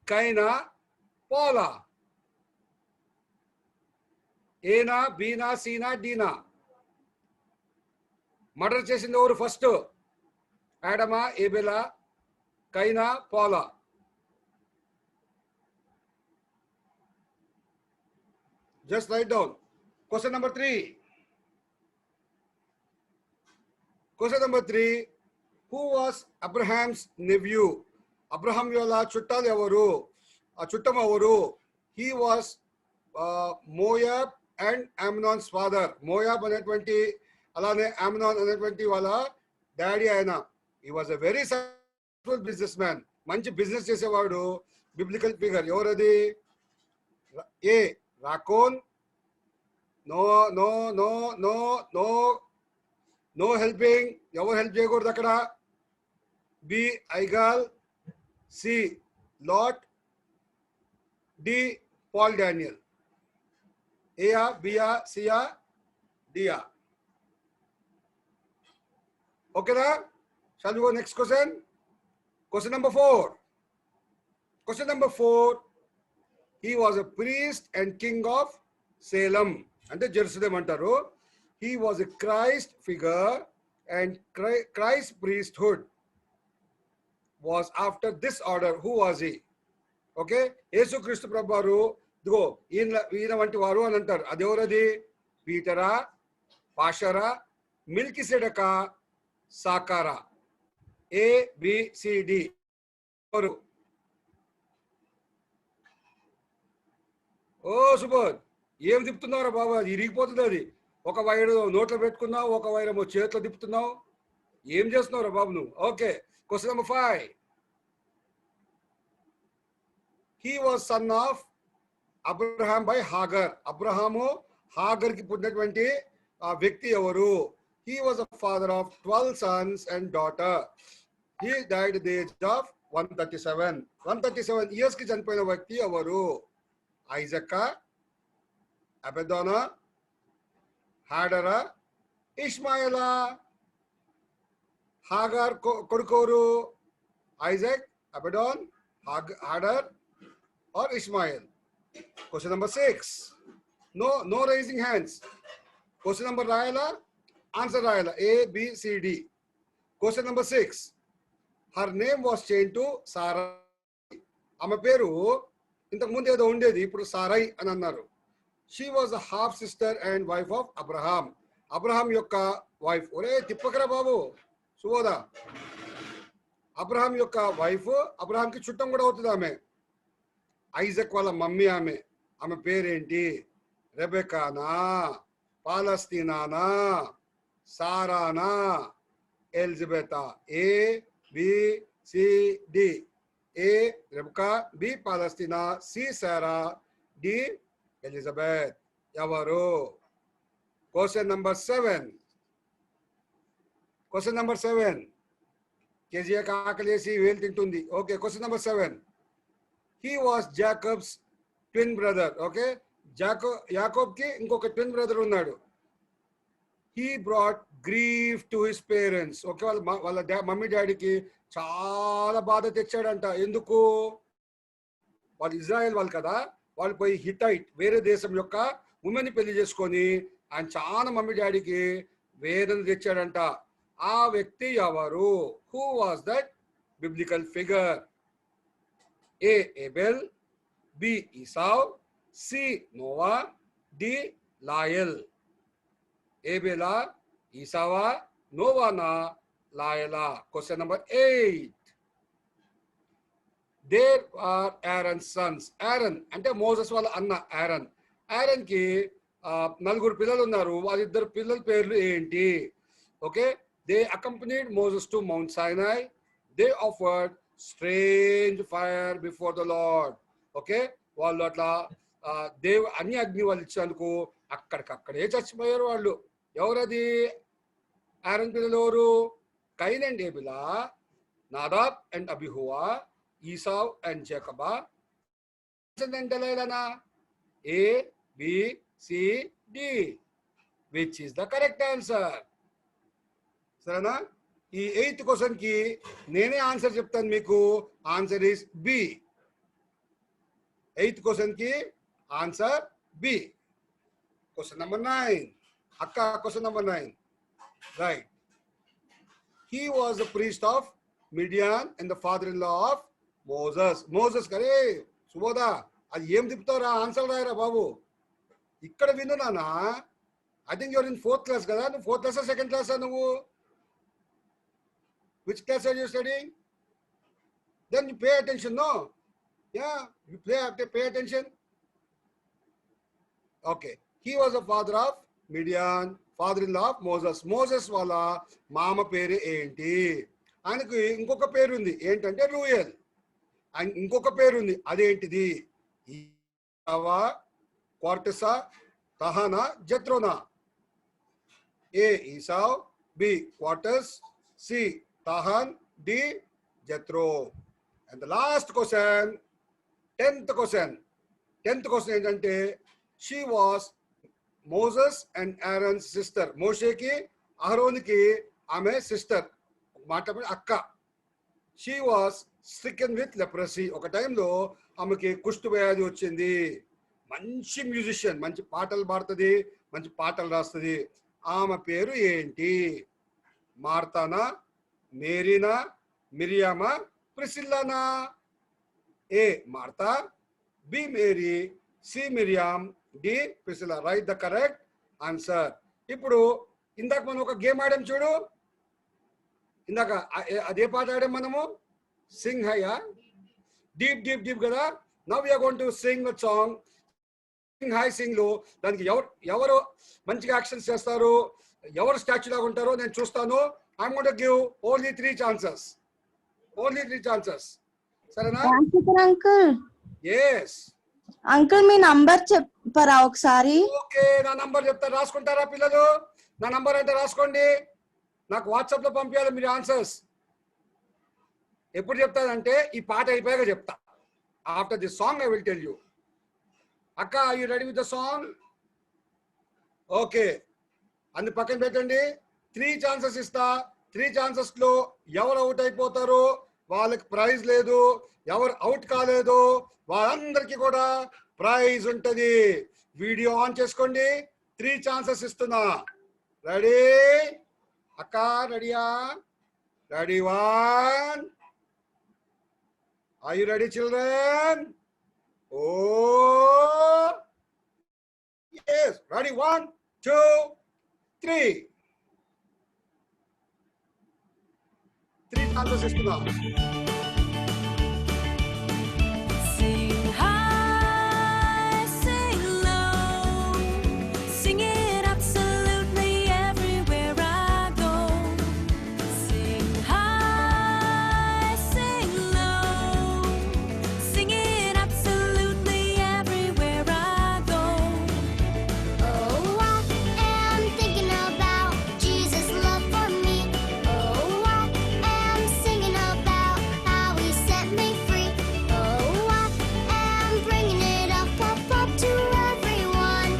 కైనా, పోలా? ఏనా, బీనా, సీనా, డీనా? మర్డర్ చేసింది ఎవరు ఫస్ట్? ఆడమా, ఏబెలా, కైనా, పోలా? Just write down. Question number 3. Question number 3. Who was Abraham's nephew? Abraham yola chuttalu evaru? A chuttam evaru? He was Moab and Amnon's father. Moab అనేటువంటి అలానే Amnon అనేటువంటి వాళ్ళ డాడీ ఆయన. He was a very successful businessman. మంచి business చేసేవాడు. Biblical figure ఎవరది? A రాకోన్, no helping, ఎవరు హెల్ప్ చేయకూడదు అక్కడ. బి ఐగాల్, C Lot, D Paul Daniel. ఏయా, బియా, సియా, డియా? ఓకేనా? Shall we go next question. Question number 4. Question number 4. He was a priest and king of Salem. అంటే జెరూసలేం అంటారు. He was a Christ figure and Christ priesthood was after this order. Who was he? Okay, యేసుక్రీస్తు ప్రభువారు ఇదిగో ఈయన వంటి వారు అని అంటారు. అది ఎవరది? పీటరా, పాషరా, మిల్కిసెడకా, సాకారా? ABCD ఎవరు? ఓ సుబోధ్, ఏం తిప్పుతున్నావురా బాబా? అది ఇరిగిపోతుంది. అది ఒక వైరు నోట్లో పెట్టుకున్నావు, ఒక వైరమో చేతిలో తిప్పుతున్నావు. ఏం చేస్తున్నావురా బాబు నువ్వు? Okay, question number 5. He was son of Abraham by Hagar. Abraham హాగర్కి పుట్టినటువంటి ఆ వ్యక్తి ఎవరు? He was the father of 12 sons and daughter. He died the age of 137. 137 years కి చనిపోయిన వ్యక్తి ఎవరు? ఐజకా, అబెదోనా, హాడరా, ఇష్మాయలా? హాగర్ కొడుకోరు? Isaac, Abedon, Hadar or Ishmael? Question number 6. No raising hands. Question number రాయాలా? Answer రాయాలా? ABCD. Question number 6. Her name was changed to Sarai. ఆమె పేరు ఇంతకు ముందు ఏదో ఉండేది, ఇప్పుడు సారై అని అన్నారు. She was the half sister and wife of Abraham. Abraham యొక్క వైఫ్. ఒరే తిప్పకరా బాబు సుబోధ. అబ్రహాం యొక్క వైఫ్, అబ్రహాంకి చుట్టం కూడా అవుతుంది ఆమె. ఐజక్ వాళ్ళ మమ్మీ ఆమె. ఆమె పేరేంటి? రెబెకానా, పాలస్తీనానా, సారానా, ఎలిజబెతా? ABCD. A Rebecca, B Palestina, C Sarah, D Elizabeth. ఎవరు? Question number 7. Question number 7. KGR ఆకలేసి వేలు తింటుంది. Okay, question number 7. He was Jacob's twin brother. Okay, యాకోబ్కి ఇంకొక ట్విన్ బ్రదర్ ఉన్నాడు. He brought grief to his parents. Okay, వాళ్ళ mummy డాడీకి చాలా బాధ తెచ్చాడంట. ఎందుకు? వాళ్ళు ఇజ్రాయెల్ వాళ్ళు కదా, వాళ్ళు పోయి హిటైట్ వేరే దేశం యొక్క ఉమెన్ పెళ్లి చేసుకొని ఆయన చాలా మమ్మీ డాడీకి వేదన తెచ్చాడంట. ఆ వ్యక్తి ఎవరు? Who was that Biblical figure? A Abel, B Esau, C Noah, D loyal? ఏబెలా, ఈసావా, నోవానా, లాయలా? Question number 8. There are Aaron's sons. Aaron అంటే మోసెస్ వాళ్ళ అన్న Aaron. Aaronకి 4 పిల్లలు ఉన్నారు. వాళ్ళిద్దరు పిల్లల పేర్లు ఏంటి? Okay, they accompanied Moses to Mount Sinai. They offered strange fire before the Lord. Okay, వాళ్ళు అట్లా అన్ని అగ్ని వాళ్ళు ఇచ్చినందుకు అక్కడికక్కడే చచ్చిపోయారు వాళ్ళు. ఎవరది? ఆరోన్ పిల్లలు ఎవరు? కైన్ అండ్ ఏబిలా, నాదాబ్ అండ్ అబిహువా, ఈసావ్ అండ్ జేకబా. A, B, C, D. Which is the correct answer? సరేనా? ఈ 8th క్వశ్చన్ కి నేనే ఆన్సర్ చెప్తాను మీకు. Answer is B. 8th question కి ఆన్సర్ బి. Question number 9. అక్క, question number 9. Right. He was the priest of Midian and the father-in-law of Moses. Moses కరే సుబోదా, అది ఏం తిప్పుతావురా? ఆన్సర్ రాయరా బాబు. ఇక్కడ విను నానా. I think your in 4th class కదా. నువ్వు 4th క్లాసా 2nd క్లాసా నువ్వు? Which class are you studying? Then you pay attention, no? Yeah, you pay attention. Okay. He was the father of Midian, father-in-law of Moses. Moses వాళ్ళ మామ పేరు ఏంటి? ఆయనకు ఇంకొక పేరు ఉంది. ఏంటంటే రూయల్. ఆయన ఇంకొక పేరు ఉంది. అదేంటిది? క్వార్టసా, తహానా, జత్రోనా. A Esau, B Quartus, C Tahan, D, Jethro. And the last question, 10th question. 10th question ఏంటంటే, she was Moses and Aaron's sister. మోషేకి అహరోన్కి ఆమె సిస్టర్, మాట అక్క. She was stricken with leprosy. ఒక టైంలో ఆమెకి కుష్టు వ్యాధి వచ్చింది. మంచి మ్యూజిషియన్, మంచి పాటలు పాడుతుంది, మంచి పాటలు రాస్తుంది. ఆమె పేరు ఏంటి? మార్తానా, మేరీనా, మిరియామా, ప్రిసిల్లానా? A Martha, B Mary, C Miriam, D Priscilla. Right the correct answer. ఇప్పుడు ఇందాక మనం ఒక గేమ్ ఆడాం చూడు. ఇందాక అదే పాట ఆడాం మనము. Sing higher, deep deep deep కదా. Now we are going to sing a song. Sing high sing low దానికి ఎవరు మంచిగా యాక్షన్స్ చేస్తారు, ఎవరు స్టాచ్యూ లాగా ఉంటారో నేను చూస్తాను. I'm going to give only 3 chances. Only 3 chances. సరేనా? అంకుల్. Yes. అంకుల్ మీ నంబర్ చెప్పరా ఒకసారి? ఓకే, నా నంబర్ చెప్తా. రాసుకుంటారా పిల్లలు? నా నంబర్ అంటే రాసుకోండి. నాకు వాట్సాప్ లో పంపించాలి మీరు ఆన్సర్స్. ఎప్పుడు చెప్తానంటే ఈ పాట అయిపోయాక చెప్తా. After this song I will tell you. అక్క, are you ready with the song? Okay, అన్ని పక్కన పెట్టండి. 3 ఛాన్సెస్ ఇస్తా. 3 ఛాన్సెస్ లో ఎవరు అవుట్ అయిపోతారో వాళ్ళకి ప్రైజ్ లేదు. ఎవరు అవుట్ కాలేదు వాళ్ళందరికీ కూడా ప్రైజ్ ఉంటది. వీడియో ఆన్ చేసుకోండి. 3 ఛాన్సెస్ ఇస్తున్నా. రెడీ? అక్క రెడీయా? Ready 1. Are you ready children? Oh yes, ready 1 2 3. 3 chances ఇస్తున్నా. Sing high, sing low, sing it absolutely everywhere I go. Sing high, sing low, sing it absolutely everywhere I go. Oh, I am thinking about Jesus' love for me. Oh, I am singing about how He set me free. Oh, I am bringing it up, up, up to everyone.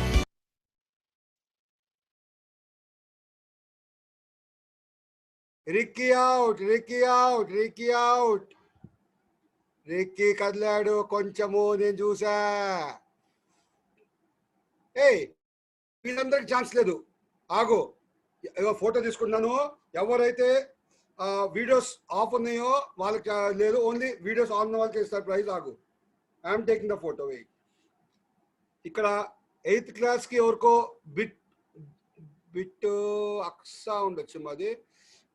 Ricky out, Ricky out, Ricky out. Ricky కదిలాడు కొంచెము, నేను చూసా. ఏయ్, వీళ్ళందరికి chance లేదు. ఆగు, photo తీసుకున్నాను. ఎవరైతే videos of ఉన్నాయో వాళ్ళకి లేదు. ఓన్లీ వీడియోస్ ఆన్ ఉన్న వాళ్ళకి ఇస్తారు ప్రైజ్. ఆగు, I'm taking the photo. Wait. ఇక్కడ 8th క్లాస్కి ఎవరికో బిట్ బిట్ అక్సా ఉండొచ్చు, మాది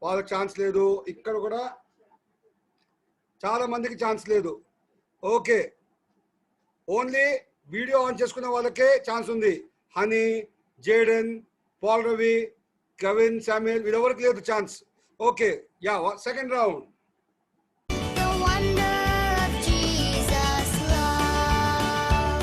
వాళ్ళకి ఛాన్స్ లేదు. ఇక్కడ కూడా చాలా మందికి ఛాన్స్ లేదు. ఓకే, ఓన్లీ వీడియో ఆన్ చేసుకున్న వాళ్ళకే ఛాన్స్ ఉంది. Honey, Jaden, Paul Ravi, Kavin, Samuel వీళ్ళెవరికి లేదు chance. Okay, yeah, second round. The wonder of Jesus' love.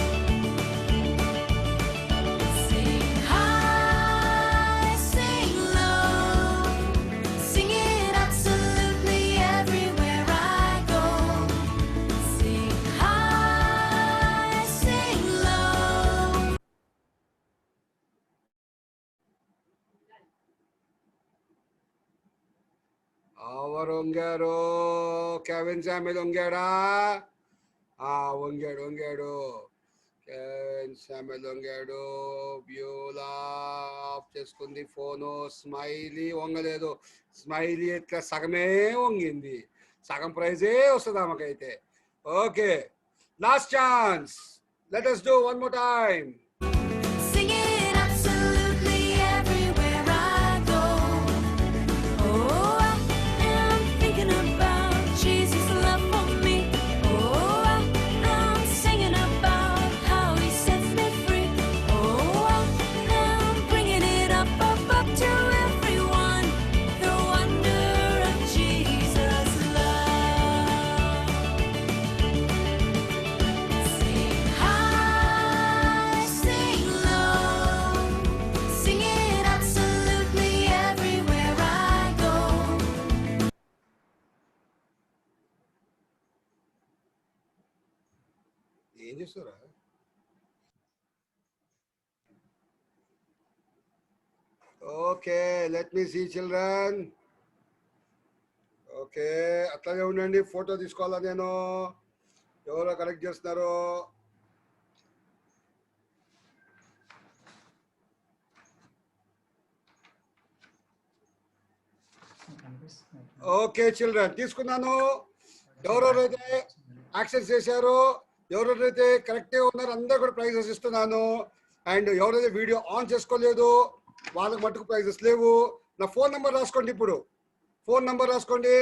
ఎవరు వంగారు? కెవిన్ శామ్యుల్ వంగాడా? వంగాడు. కెవిన్ శామ్యుల్ వంగాడు. బ్యూలా ఆఫ్ చేసుకుంది ఫోను. స్మైలీ వంగలేదు. స్మైలీ ఇట్లా సగమే వంగింది. సగం ప్రైజే వస్తుంది ఆమెకైతే. Okay, last chance. Let us do one more time. Sing it absolutely everywhere I go. Oh, I am thinking about Jesus' love for me. Oh, I am singing about how He sets me free. Oh, I am bringing it up to everyone. The wonder of Jesus' love. Sing high, sing low, sing it absolutely everywhere I go. ఏం చేస్తారా? Okay, let me see children. Okay, అట్లాగే ఉండండి. Photo తీసుకోవాలా నేను? ఎవరో collect చేస్తున్నారు? Okay children, తీసుకున్నాను. ఎవరెవరైతే యాక్సెస్ చేశారో, ఎవరెవరైతే కరెక్ట్గా ఉన్నారో అందరూ కూడా ప్రైజెస్ ఇస్తున్నాను. అండ్ ఎవరైతే వీడియో ఆన్ చేసుకోలేదు వాళ్ళకి మటుకు ప్రైజెస్ లేవు. నా ఫోన్ నెంబర్ రాసుకోండి. ఇప్పుడు ఫోన్ నెంబర్ రాసుకోండి.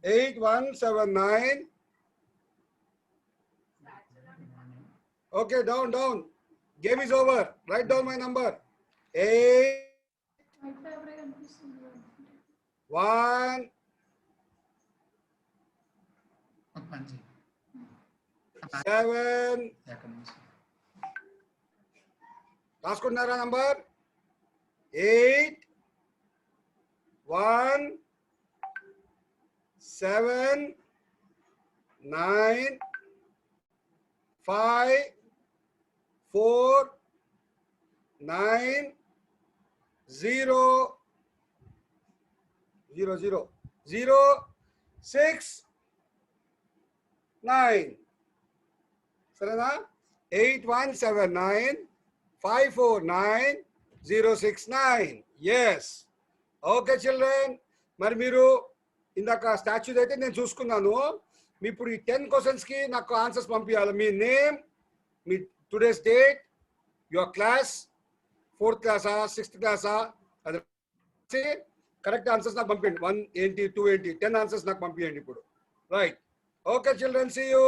8179. Okay, down. Game is over. Write down my number. 8117. రాసుకుంటున్నారా నంబర్? 817954900069. సరేనా? 8179549069. ఎస్. ఓకే చిల్డ్రన్, మరి మీరు ఇందాక స్టాచ్యూది అయితే నేను చూసుకున్నాను. మీ ఇప్పుడు ఈ 10 క్వశ్చన్స్కి నాకు ఆన్సర్స్ పంపించాలి. మీ నేమ్, మీ today's date, your class, 4th క్లాసా 6th క్లాసా, అది కరెక్ట్ ఆన్సర్స్ నాకు పంపించండి. 1 ఏంటి 2 ఏంటి 10 ఆన్సర్స్ నాకు పంపించండి ఇప్పుడు. Right. Okay children, see you.